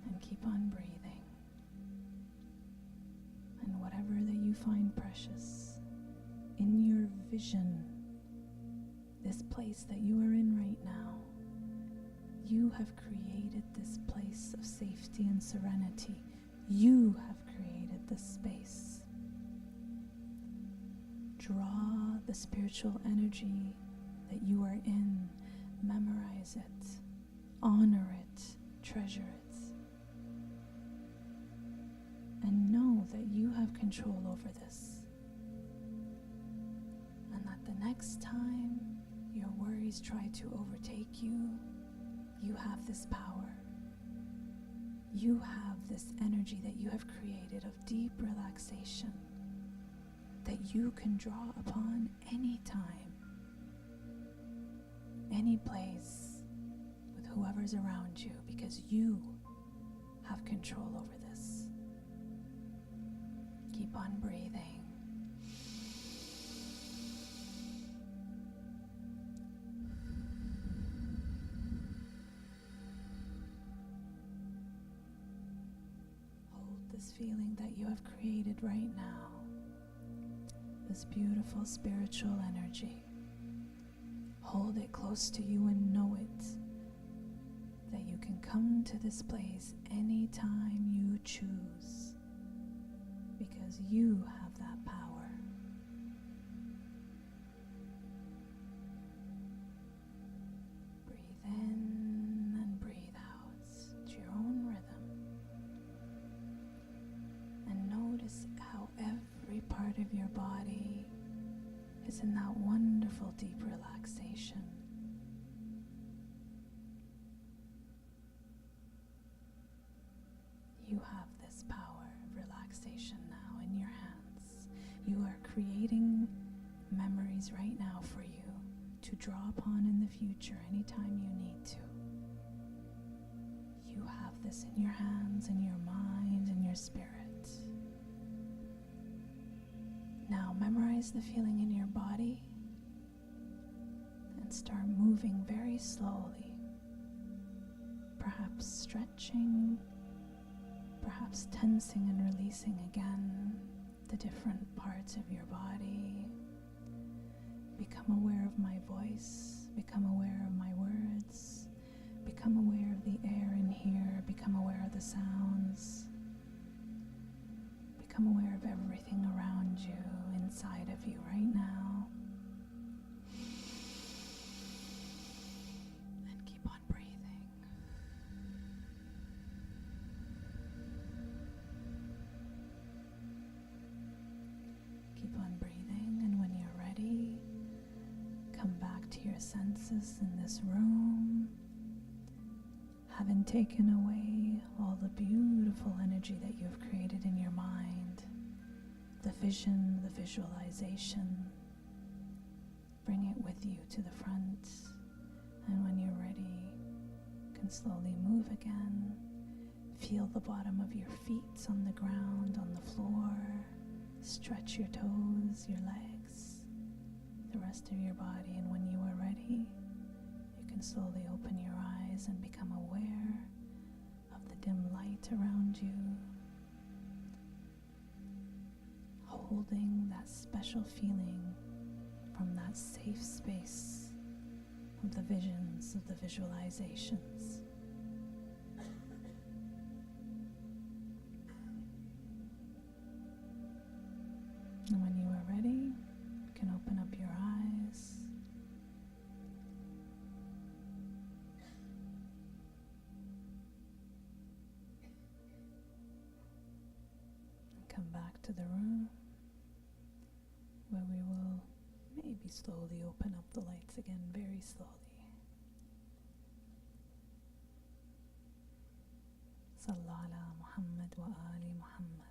Speaker 1: And keep on breathing. And whatever that you find precious in your vision, this place that you are in right now, you have created this place of safety and serenity. You have created this space. Draw the spiritual energy that you are in, memorize it, honor it, treasure it, and know that you have control over this, and that the next time your worries try to overtake you, you have this power. You have this energy that you have created of deep relaxation that you can draw upon any time, any place, with whoever's around you, because you have control over this. Keep on breathing. This feeling that you have created right now, this beautiful spiritual energy. Hold it close to you and know it, that you can come to this place anytime you choose, because you have that power. Breathe in and breathe out to your own rhythm. Notice how every part of your body is in that wonderful deep relaxation. You have this power of relaxation now in your hands. You are creating memories right now for you to draw upon in the future anytime you need to. You have this in your hands, in your mind, in your spirit. Now memorize the feeling in your body and start moving very slowly. Perhaps stretching, perhaps tensing and releasing again the different parts of your body. Become aware of my voice, become aware of my words, become aware of the air in here, become aware of the sounds. Become aware of everything around you, inside of you right now. And keep on breathing. Keep on breathing, and when you're ready, come back to your senses in this room, having taken away all the beautiful energy that you have created in your mind, the vision, the visualization. Bring it with you to the front, and when you're ready, you can slowly move again. Feel the bottom of your feet on the ground, on the floor. Stretch your toes, your legs, the rest of your body, and when you are ready, you can slowly open your eyes and become aware of the dim light around you, holding that special feeling from that safe space of the visions, of the visualizations. And when you are ready, you can open up your eyes. And come back to the room, where we will maybe slowly open up the lights again, very slowly. Sallallahu ala Muhammad wa ali Muhammad.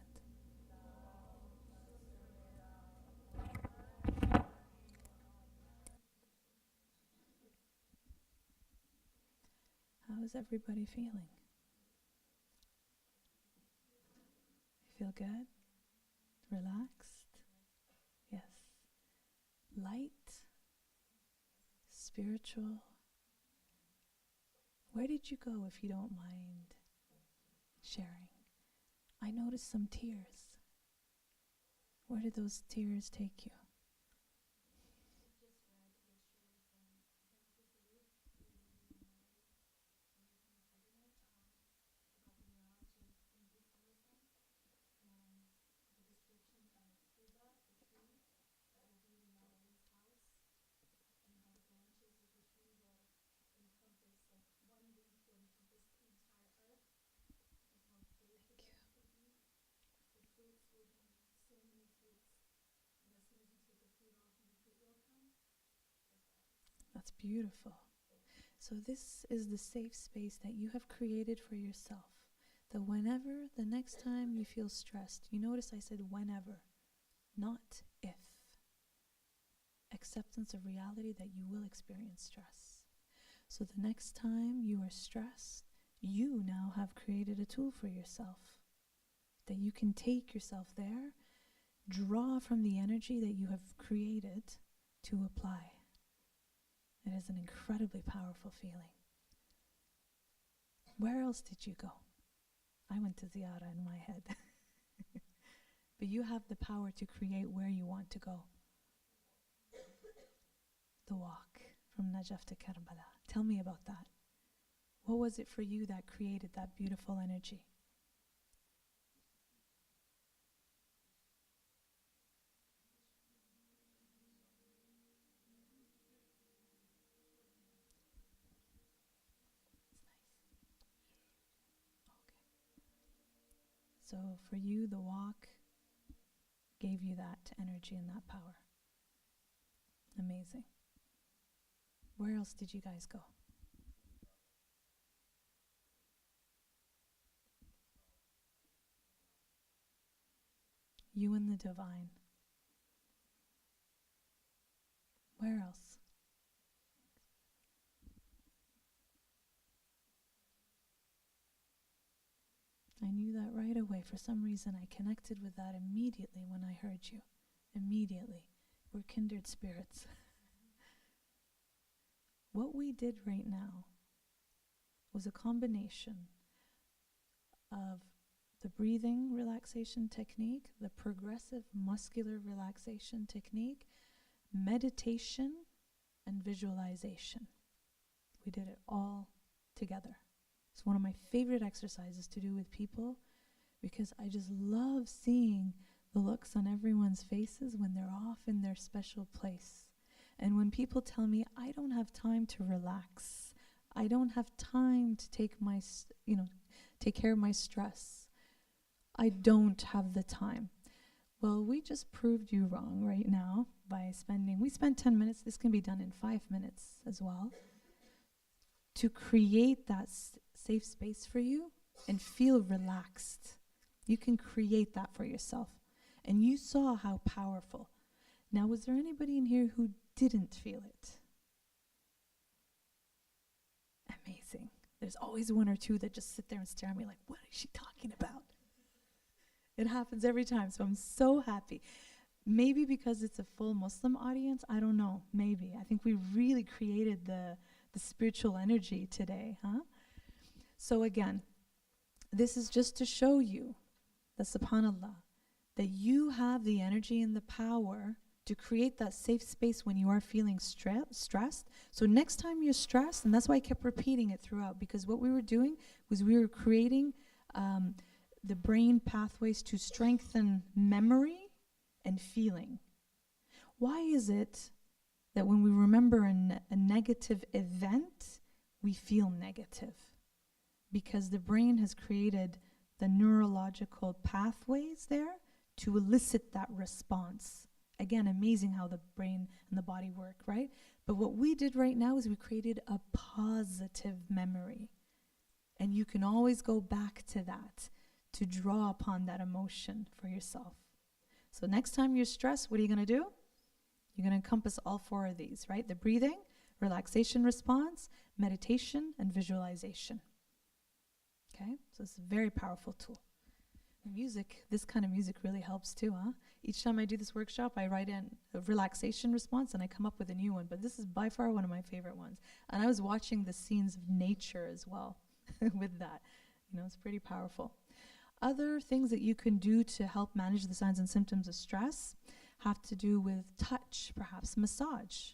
Speaker 1: How is everybody feeling? You feel good? Relaxed? Yes. Light? Spiritual? Where did you go, if you don't mind sharing? I noticed some tears. Where did those tears take you? That's beautiful. So this is the safe space that you have created for yourself. That whenever, the next time you feel stressed, you notice I said whenever, not if. Acceptance of reality that you will experience stress. So the next time you are stressed, you now have created a tool for yourself. That you can take yourself there, draw from the energy that you have created to apply. It is an incredibly powerful feeling. Where else did you go? I went to Ziyara in my head. But you have the power to create where you want to go. The walk from Najaf to Karbala. Tell me about that. What was it for you that created that beautiful energy? So for you, the walk gave you that energy and that power. Amazing. Where else did you guys go? You and the divine. Where else? I knew that right away. For some reason, I connected with that immediately when I heard you. Immediately. We're kindred spirits. What we did right now was a combination of the breathing relaxation technique, the progressive muscular relaxation technique, meditation, and visualization. We did it all together. It's one of my favorite exercises to do with people because I just love seeing the looks on everyone's faces when they're off in their special place. And when people tell me, I don't have time to relax, I don't have time to take care of my stress, I don't have the time. Well, we just proved you wrong right now by we spent 10 minutes, this can be done in 5 minutes as well, to create that safe space for you and feel relaxed. You can create that for yourself. And you saw how powerful. Now, was there anybody in here who didn't feel it? Amazing. There's always one or two that just sit there and stare at me like, what is she talking about? It happens every time, so I'm so happy. Maybe because it's a full Muslim audience, I don't know, maybe. I think we really created the spiritual energy today, huh? So again, this is just to show you that subhanAllah, that you have the energy and the power to create that safe space when you are feeling stressed. So next time you're stressed, and that's why I kept repeating it throughout, because what we were doing was we were creating the brain pathways to strengthen memory and feeling. Why is it that when we remember a negative event, we feel negative? Because the brain has created the neurological pathways there to elicit that response. Again, amazing how the brain and the body work, right? But what we did right now is we created a positive memory. And you can always go back to that to draw upon that emotion for yourself. So next time you're stressed, what are you going to do? You're going to encompass all four of these, right? The breathing, relaxation response, meditation, and visualization. Okay, so it's a very powerful tool. Music, this kind of music really helps too, huh? Each time I do this workshop, I write in a relaxation response and I come up with a new one, but this is by far one of my favorite ones. And I was watching the scenes of nature as well with that. It's pretty powerful. Other things that you can do to help manage the signs and symptoms of stress have to do with touch, perhaps massage.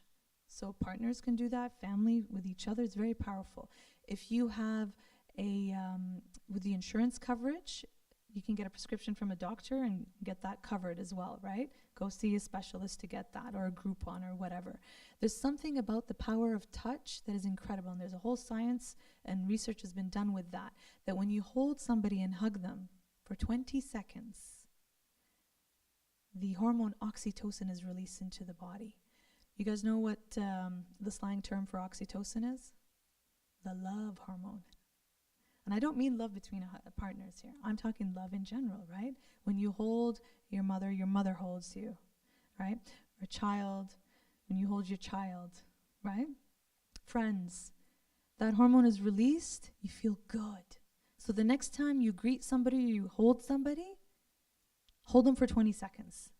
Speaker 1: So partners can do that, family with each other. It's very powerful. If you have with the insurance coverage, you can get a prescription from a doctor and get that covered as well, right? Go see a specialist to get that, or a Groupon or whatever. There's something about the power of touch that is incredible, and there's a whole science and research has been done with that when you hold somebody and hug them for 20 seconds, the hormone oxytocin is released into the body. You guys know what the slang term for oxytocin is? The love hormone. And I don't mean love between partners here. I'm talking love in general, right? When you hold your mother holds you, right? Or a child, when you hold your child, right? Friends, that hormone is released, you feel good. So the next time you greet somebody, you hold somebody, hold them for 20 seconds.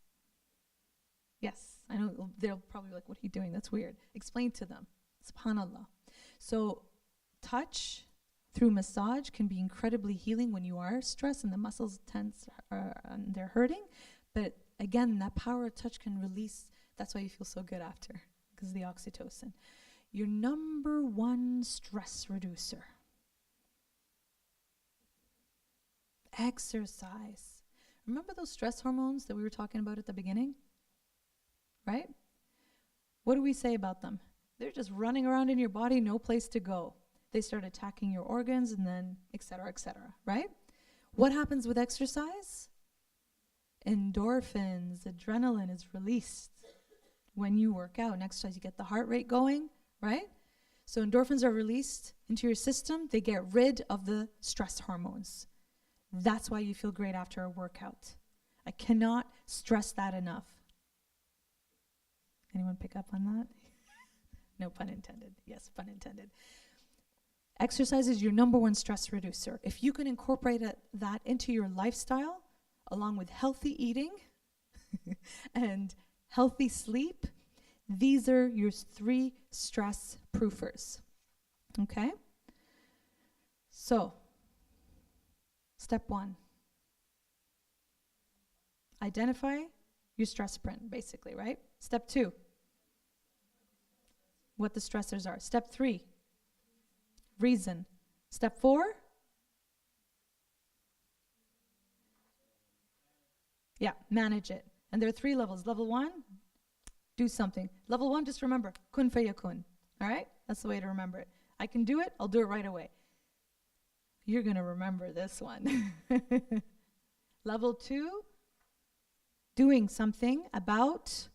Speaker 1: Yes, I know they'll probably be like, what are you doing? That's weird. Explain to them. SubhanAllah. So touch through massage can be incredibly healing when you are stressed and the muscles tense and they're hurting. But again, that power of touch can release, that's why you feel so good after, because of the oxytocin. Your number one stress reducer. Exercise. Remember those stress hormones that we were talking about at the beginning? Right? What do we say about them? They're just running around in your body, no place to go. They start attacking your organs and then et cetera, right? What happens with exercise? Endorphins, adrenaline is released when you work out and exercise. You get the heart rate going, right? So endorphins are released into your system. They get rid of the stress hormones. That's why you feel great after a workout. I cannot stress that enough. Anyone pick up on that? No pun intended. Yes, pun intended. Exercise is your number one stress reducer. If you can incorporate that into your lifestyle, along with healthy eating and healthy sleep, these are your 3 stress proofers. Okay? So, step 1. Identify your stress print, basically, right? Step 2. What the stressors are. Step 3. Reason. Step 4. Yeah, manage it. And there are 3 levels. Level 1, do something. Level 1, just remember, kun fayakun. All right? That's the way to remember it. I can do it, I'll do it right away. You're going to remember this one. Level 2, doing something about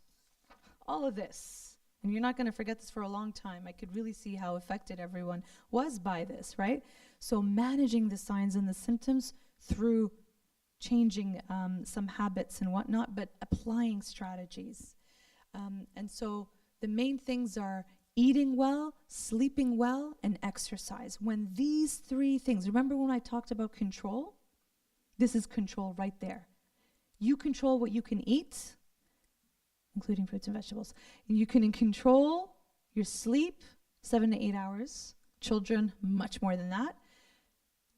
Speaker 1: all of this. And you're not going to forget this for a long time. I could really see how affected everyone was by this, right? So managing the signs and the symptoms through changing some habits and whatnot, but applying strategies. And so the main things are eating well, sleeping well, and exercise. When these 3 things, remember when I talked about control? This is control right there. You control what you can eat, including fruits and vegetables. You can control your sleep, 7 to 8 hours. Children, much more than that.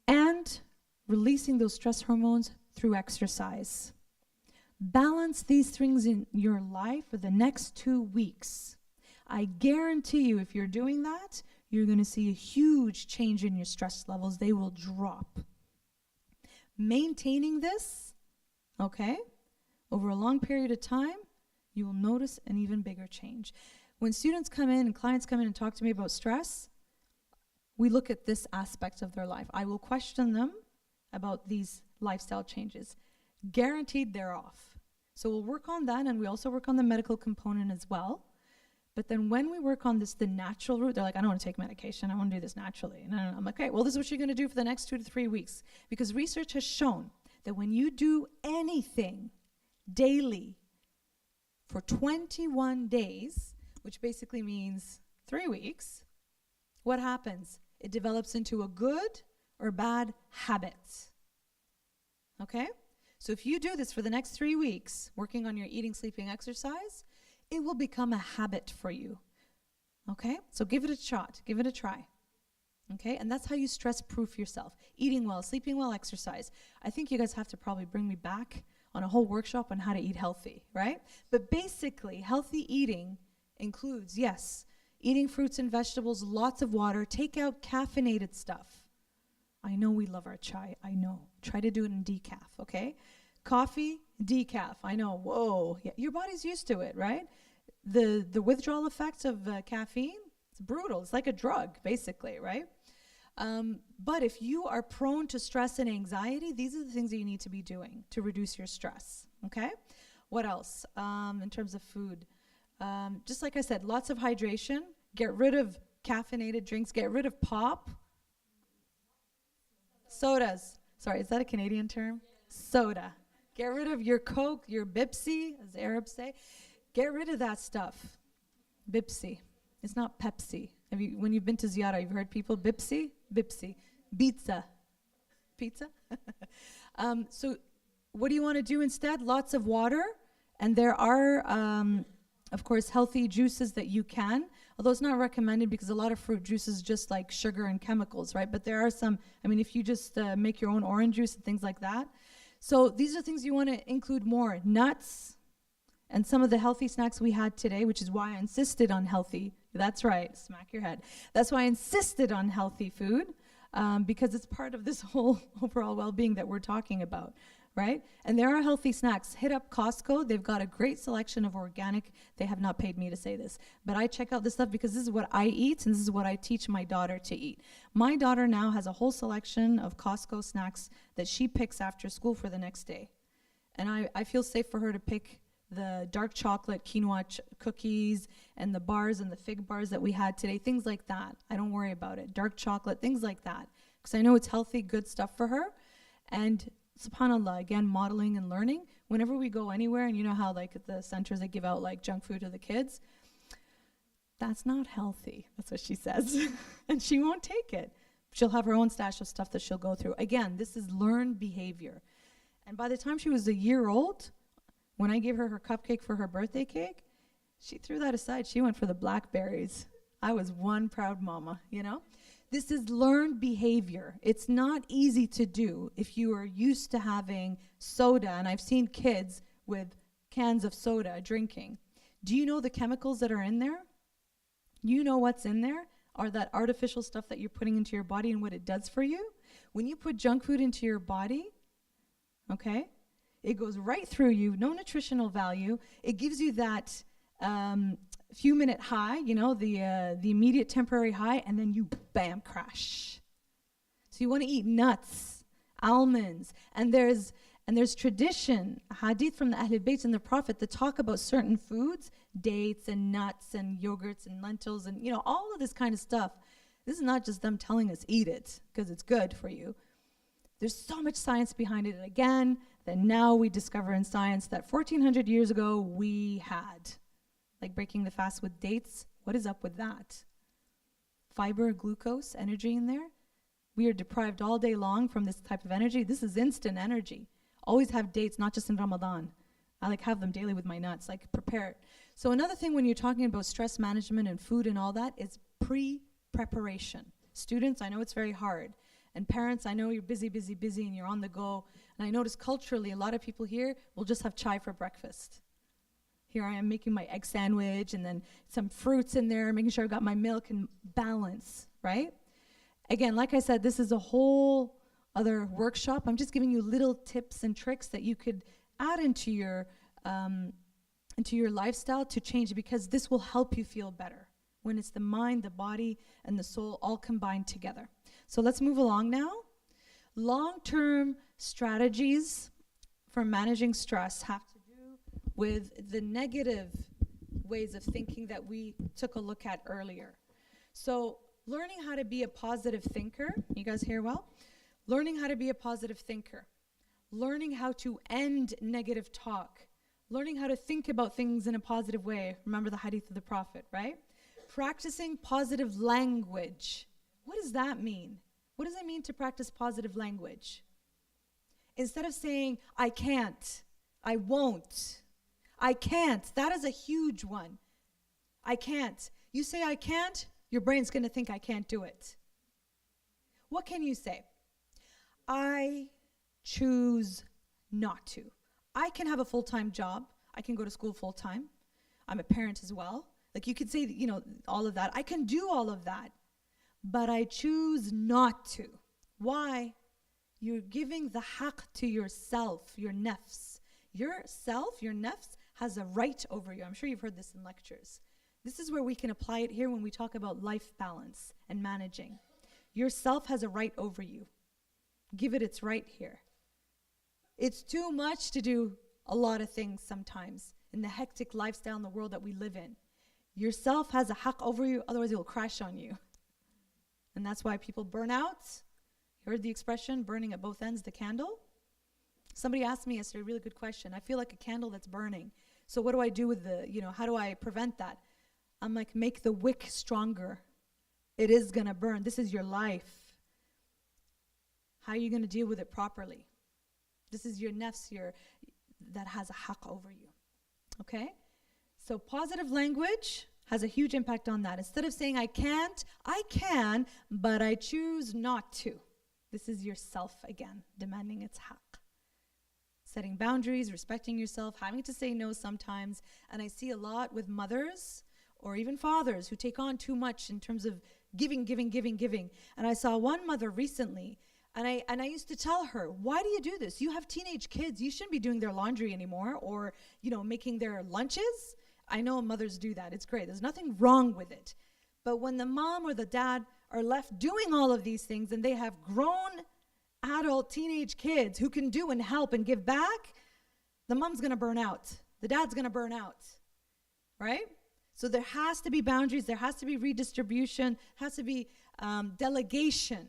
Speaker 1: And releasing those stress hormones through exercise. Balance these things in your life for the next 2 weeks. I guarantee you, if you're doing that, you're going to see a huge change in your stress levels. They will drop. Maintaining this, okay, over a long period of time, you will notice an even bigger change. When students come in and clients come in and talk to me about stress, we look at this aspect of their life. I will question them about these lifestyle changes. Guaranteed they're off. So we'll work on that, and we also work on the medical component as well. But then when we work on this, the natural route, they're like, I don't want to take medication. I want to do this naturally. No. I'm like, okay, well, this is what you're going to do for the next 2 to 3 weeks. Because research has shown that when you do anything daily for 21 days, which basically means 3 weeks, what happens? It develops into a good or bad habit. Okay? So if you do this for the next 3 weeks, working on your eating, sleeping, exercise, it will become a habit for you. Okay? So give it a shot. Give it a try. Okay? And that's how you stress-proof yourself. Eating well, sleeping well, exercise. I think you guys have to probably bring me back on a whole workshop on how to eat healthy, right? But basically, healthy eating includes, yes, eating fruits and vegetables, lots of water, take out caffeinated stuff. I know we love our chai, I know. Try to do it in decaf, okay? Coffee, decaf, I know, whoa. Yeah, your body's used to it, right? The withdrawal effects of caffeine, it's brutal. It's like a drug, basically, right? But if you are prone to stress and anxiety, these are the things that you need to be doing to reduce your stress, okay? What else in terms of food? Just like I said, lots of hydration. Get rid of caffeinated drinks. Get rid of pop. Sodas. Sorry, is that a Canadian term? Soda. Get rid of your Coke, your Bipsy, as the Arabs say. Get rid of that stuff. Bipsy. It's not Pepsi. When you've been to Ziyara, you've heard people, Bipsy? Bipsy. Pizza. Pizza? So what do you want to do instead? Lots of water. And there are, of course, healthy juices that you can, although it's not recommended because a lot of fruit juice is just like sugar and chemicals, right? But there are some, if you just make your own orange juice and things like that. So these are things you want to include more. Nuts and some of the healthy snacks we had today, which is why I insisted on healthy. That's right, smack your head. That's why I insisted on healthy food, because it's part of this whole overall well-being that we're talking about. Right? And there are healthy snacks. Hit up Costco. They've got a great selection of organic. They have not paid me to say this, but I check out this stuff because this is what I eat and this is what I teach my daughter to eat. My daughter now has a whole selection of Costco snacks that she picks after school for the next day. And I feel safe for her to pick the dark chocolate quinoa cookies and the bars and the fig bars that we had today, things like that. I don't worry about it. Dark chocolate, things like that. Because I know it's healthy, good stuff for her. And subhanAllah, again, modeling and learning. Whenever we go anywhere, and you know how like at the centers they give out like junk food to the kids, that's not healthy. That's what she says. And she won't take it. She'll have her own stash of stuff that she'll go through. Again, this is learned behavior. And by the time she was a year old, when I gave her her cupcake for her birthday cake, she threw that aside. She went for the blackberries. I was one proud mama, you know? This is learned behavior. It's not easy to do if you are used to having soda, and I've seen kids with cans of soda drinking. Do you know the chemicals that are in there? You know what's in there? Or that artificial stuff that you're putting into your body and what it does for you? When you put junk food into your body, okay, it goes right through you, no nutritional value. It gives you that few minute high, you know, the immediate temporary high, and then you bam, crash. So you want to eat nuts, almonds, and there's tradition, hadith from the Ahlul Bayt and the Prophet that talk about certain foods, dates and nuts and yogurts and lentils and, you know, all of this kind of stuff. This is not just them telling us eat it because it's good for you. There's so much science behind it. And again, that now we discover in science that 1400 years ago we had. Like breaking the fast with dates, what is up with that? Fiber, glucose, energy in there. We are deprived all day long from this type of energy. This is instant energy. Always have dates, not just in Ramadan. I like have them daily with my nuts, like prepare it. So another thing when you're talking about stress management and food and all that is pre-preparation. Students, I know it's very hard. And parents, I know you're busy, and you're on the go. And I notice culturally, a lot of people here will just have chai for breakfast. Here I am making my egg sandwich and then some fruits in there, making sure I've got my milk and balance, right? Again, like I said, this is a whole other workshop. I'm just giving you little tips and tricks that you could add into your lifestyle to change it, because this will help you feel better when it's the mind, the body, and the soul all combined together. So let's move along now. Long-term strategies for managing stress have to do with the negative ways of thinking that we took a look at earlier. So learning how to be a positive thinker, you guys hear well? Learning how to be a positive thinker, learning how to end negative talk, learning how to think about things in a positive way. Remember the hadith of the Prophet, right? Practicing positive language. What does that mean? What does it mean to practice positive language? Instead of saying, I can't, I won't, I can't. That is a huge one. I can't. You say I can't, your brain's going to think I can't do it. What can you say? I choose not to. I can have a full-time job. I can go to school full-time. I'm a parent as well. Like you could say, all of that. I can do all of that. But I choose not to. Why? You're giving the haqq to yourself, your nafs. Yourself, your nafs, has a right over you. I'm sure you've heard this in lectures. This is where we can apply it here when we talk about life balance and managing. Yourself has a right over you. Give it its right here. It's too much to do a lot of things sometimes in the hectic lifestyle in the world that we live in. Yourself has a haqq over you, otherwise it will crash on you. And that's why people burn out. You heard the expression, burning at both ends, the candle? Somebody asked me yesterday a really good question. I feel like a candle that's burning. So what do I do with how do I prevent that? I'm like, make the wick stronger. It is going to burn. This is your life. How are you going to deal with it properly? This is your nafs that has a haqq over you. Okay? So positive language has a huge impact on that. Instead of saying I can't, I can, but I choose not to. This is yourself again, demanding its haqq. Setting boundaries, respecting yourself, having to say no sometimes. And I see a lot with mothers or even fathers who take on too much in terms of giving. And I saw one mother recently, and I used to tell her, why do you do this? You have teenage kids. You shouldn't be doing their laundry anymore or, making their lunches. I know mothers do that. It's great. There's nothing wrong with it. But when the mom or the dad are left doing all of these things and they have grown adult teenage kids who can do and help and give back, the mom's going to burn out. The dad's going to burn out. Right? So there has to be boundaries. There has to be redistribution. Has to be delegation.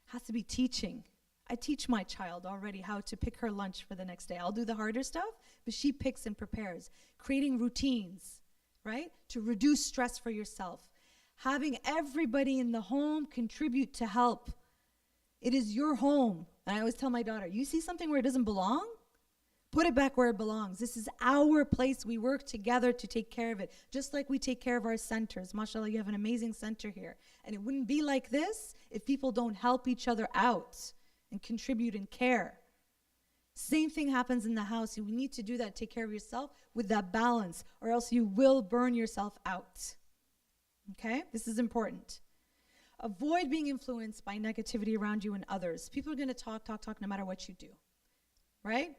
Speaker 1: Has to be teaching. I teach my child already how to pick her lunch for the next day. I'll do the harder stuff, but she picks and prepares. Creating routines, right? To reduce stress for yourself. Having everybody in the home contribute to help. It is your home. And I always tell my daughter, you see something where it doesn't belong? Put it back where it belongs. This is our place. We work together to take care of it. Just like we take care of our centers. MashaAllah, you have an amazing center here. And it wouldn't be like this if people don't help each other out and contribute and care. Same thing happens in the house. You need to do that, take care of yourself with that balance, or else you will burn yourself out. Okay? This is important. Avoid being influenced by negativity around you and others. People are going to talk no matter what you do. Right?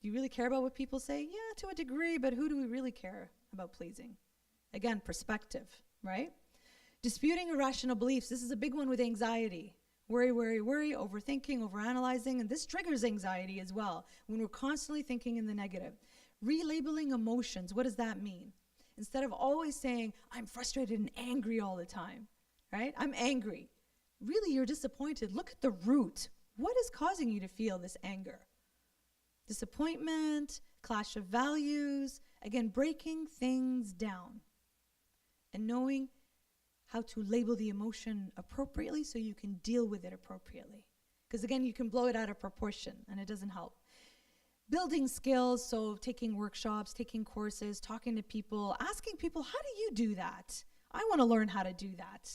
Speaker 1: Do you really care about what people say? Yeah, to a degree, but who do we really care about pleasing? Again, perspective, right? Disputing irrational beliefs. This is a big one with anxiety. Worry, overthinking, overanalyzing, and this triggers anxiety as well when we're constantly thinking in the negative. Relabeling emotions. What does that mean? Instead of always saying, I'm frustrated and angry all the time, right? I'm angry. Really, you're disappointed. Look at the root. What is causing you to feel this anger? Disappointment, clash of values, again, breaking things down and knowing how to label the emotion appropriately so you can deal with it appropriately. Because again, you can blow it out of proportion and it doesn't help. Building skills, so taking workshops, taking courses, talking to people, asking people, how do you do that? I want to learn how to do that.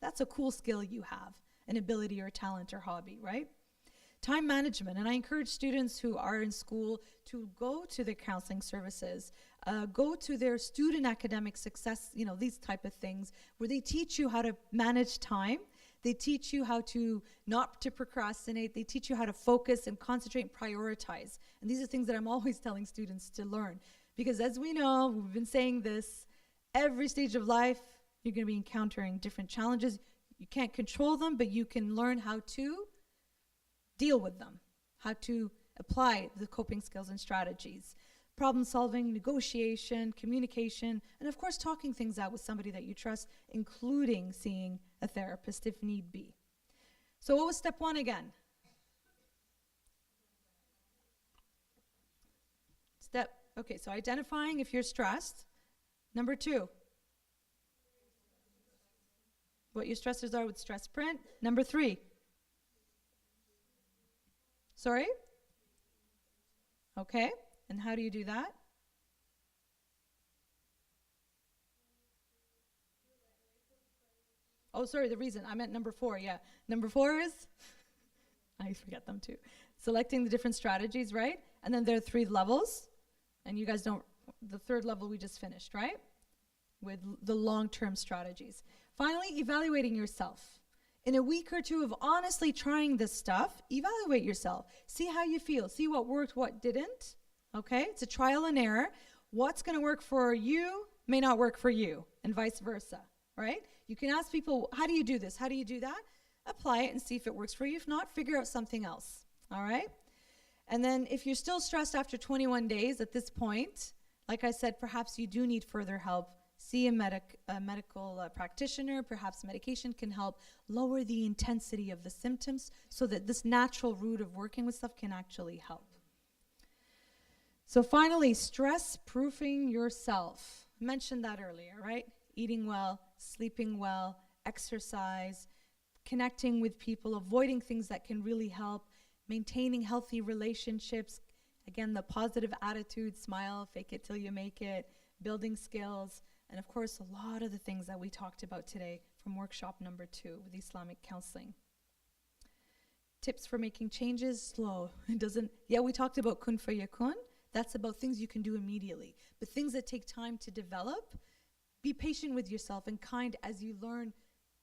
Speaker 1: That's a cool skill you have, an ability or talent or hobby, right? Time management, and I encourage students who are in school to go to their counseling services, go to their student academic success, these type of things, where they teach you how to manage time. They teach you how to not to procrastinate. They teach you how to focus and concentrate and prioritize. And these are things that I'm always telling students to learn. Because as we know, we've been saying this, every stage of life, you're going to be encountering different challenges. You can't control them, but you can learn how to deal with them, how to apply the coping skills and strategies. Problem solving, negotiation, communication, and of course talking things out with somebody that you trust, including seeing a therapist if need be. So what was step one again? Okay, so identifying if you're stressed. Number 2, what your stressors are with stress print. Number 3. Sorry? Okay. And how do you do that? Oh, sorry, the reason. I meant number 4, yeah. Number 4 is, I forget them too. Selecting the different strategies, right? And then there are 3 levels. And you guys don't, the 3rd level we just finished, right? With the long-term strategies. Finally, evaluating yourself. In a week or 2 of honestly trying this stuff, evaluate yourself. See how you feel. See what worked, what didn't. Okay? It's a trial and error. What's going to work for you may not work for you, and vice versa, right? You can ask people, how do you do this? How do you do that? Apply it and see if it works for you. If not, figure out something else. All right? And then if you're still stressed after 21 days at this point, like I said, perhaps you do need further help. See a medical practitioner. Perhaps medication can help lower the intensity of the symptoms so that this natural route of working with stuff can actually help. So finally, stress-proofing yourself. I mentioned that earlier, right? Eating well, sleeping well, exercise, connecting with people, avoiding things that can really help, maintaining healthy relationships. Again, the positive attitude, smile, fake it till you make it, building skills, and of course, a lot of the things that we talked about today from workshop number 2 with Islamic counseling. Tips for making changes, slow. It doesn't, yeah, we talked about kun fayakun. That's about things you can do immediately. But things that take time to develop, be patient with yourself and kind as you learn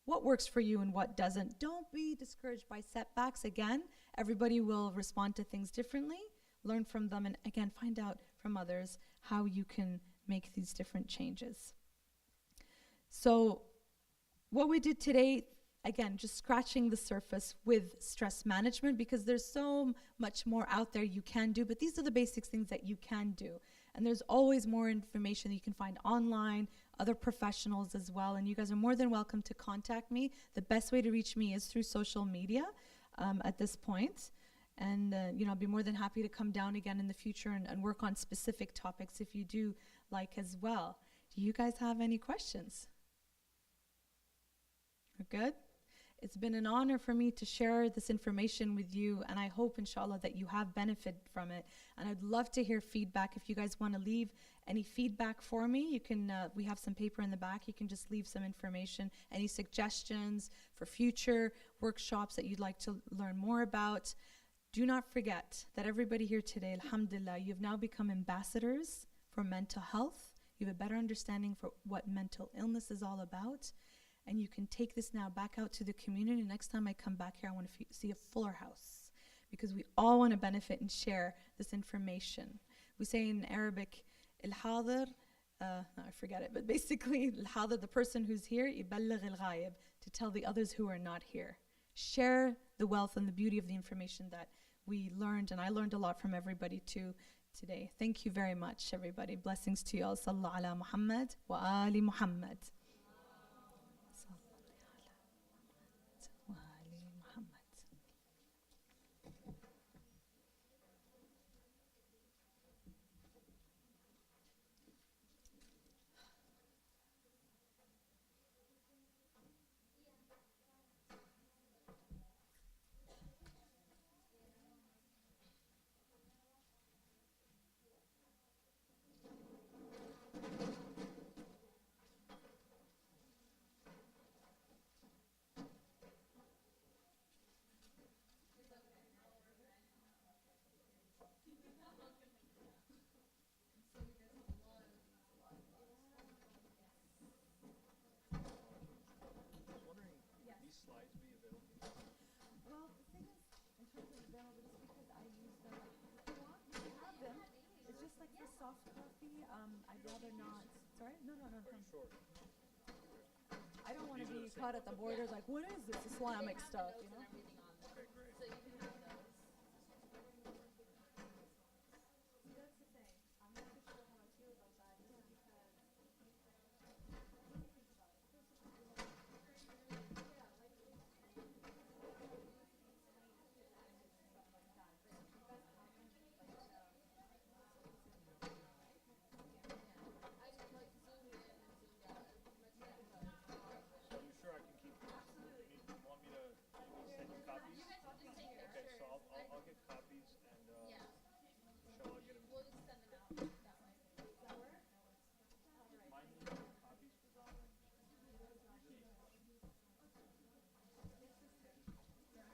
Speaker 1: what works for you and what doesn't. Don't be discouraged by setbacks. Again, everybody will respond to things differently. Learn from them and again, find out from others how you can make these different changes. So what we did today, again, just scratching the surface with stress management because there's so much more out there you can do, but these are the basic things that you can do. And there's always more information that you can find online, other professionals as well, and you guys are more than welcome to contact me. The best way to reach me is through social media at this point. And I'll be more than happy to come down again in the future and work on specific topics if you do like as well. Do you guys have any questions? We're good? It's been an honor for me to share this information with you, and I hope, inshallah, that you have benefited from it. And I'd love to hear feedback. If you guys want to leave any feedback for me, you can, we have some paper in the back. You can just leave some information, any suggestions for future workshops that you'd like to learn more about. Do not forget that everybody here today, alhamdulillah, you've now become ambassadors for mental health. You have a better understanding for what mental illness is all about. And you can take this now back out to the community. Next time I come back here, I want to see a fuller house because we all want to benefit and share this information. We say in Arabic, al-hadir, I forget it, but basically, al-hadir, the person who's here, يبلغ الغايب, to tell the others who are not here. Share the wealth and the beauty of the information that we learned, and I learned a lot from everybody too today. Thank you very much, everybody. Blessings to you all. Sallallahu ala Muhammad wa ali Muhammad. Soft copy, I'd rather not. Sorry? No. I don't want to be caught at the borders like, what is this Islamic stuff, you know?
Speaker 3: Okay, great.
Speaker 2: So you can have those.
Speaker 1: That's the thing. I'm not too sure how I feel about that just because
Speaker 3: So you sure I can keep I'll get copies and
Speaker 2: Yeah.
Speaker 3: shall I get them?
Speaker 2: We'll just send them out that way.
Speaker 1: Does that work?
Speaker 2: All right.
Speaker 3: Mine needs more copies for Donna.
Speaker 1: Yes, sister. Yeah.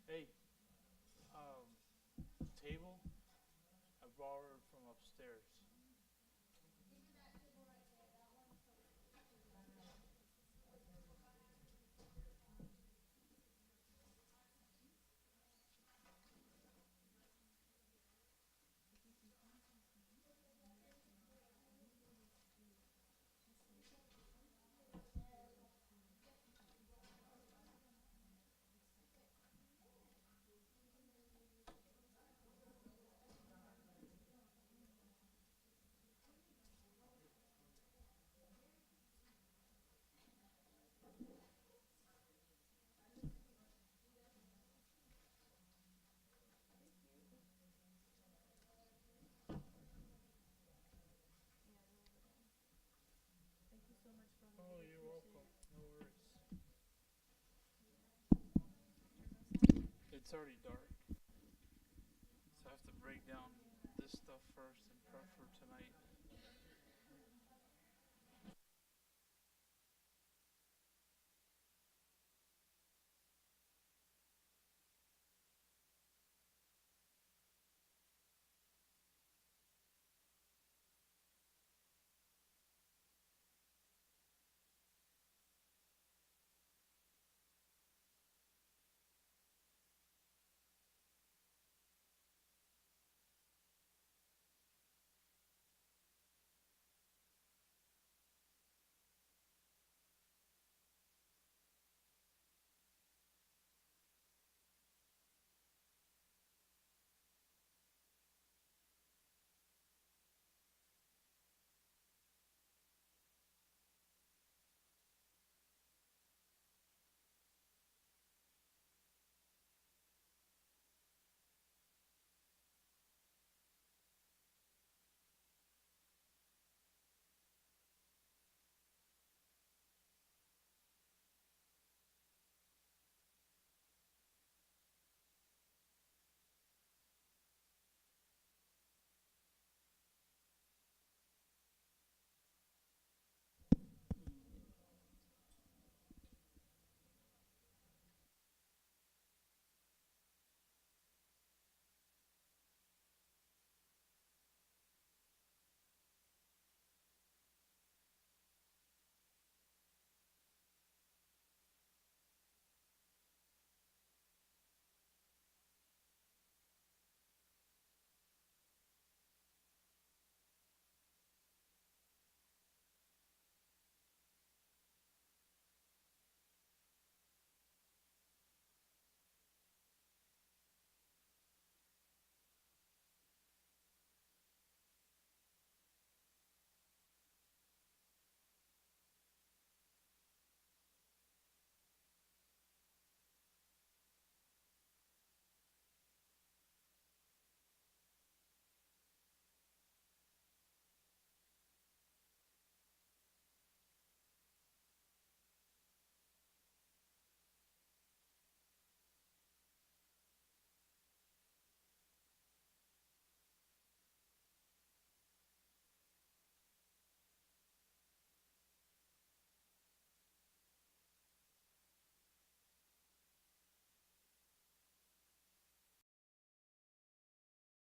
Speaker 3: Hey, table I borrowed from upstairs.
Speaker 1: Thank you so much for all
Speaker 3: Oh,
Speaker 1: the
Speaker 3: you're welcome. No worries. It's already dark, so I have to break down this stuff first and prep for tonight.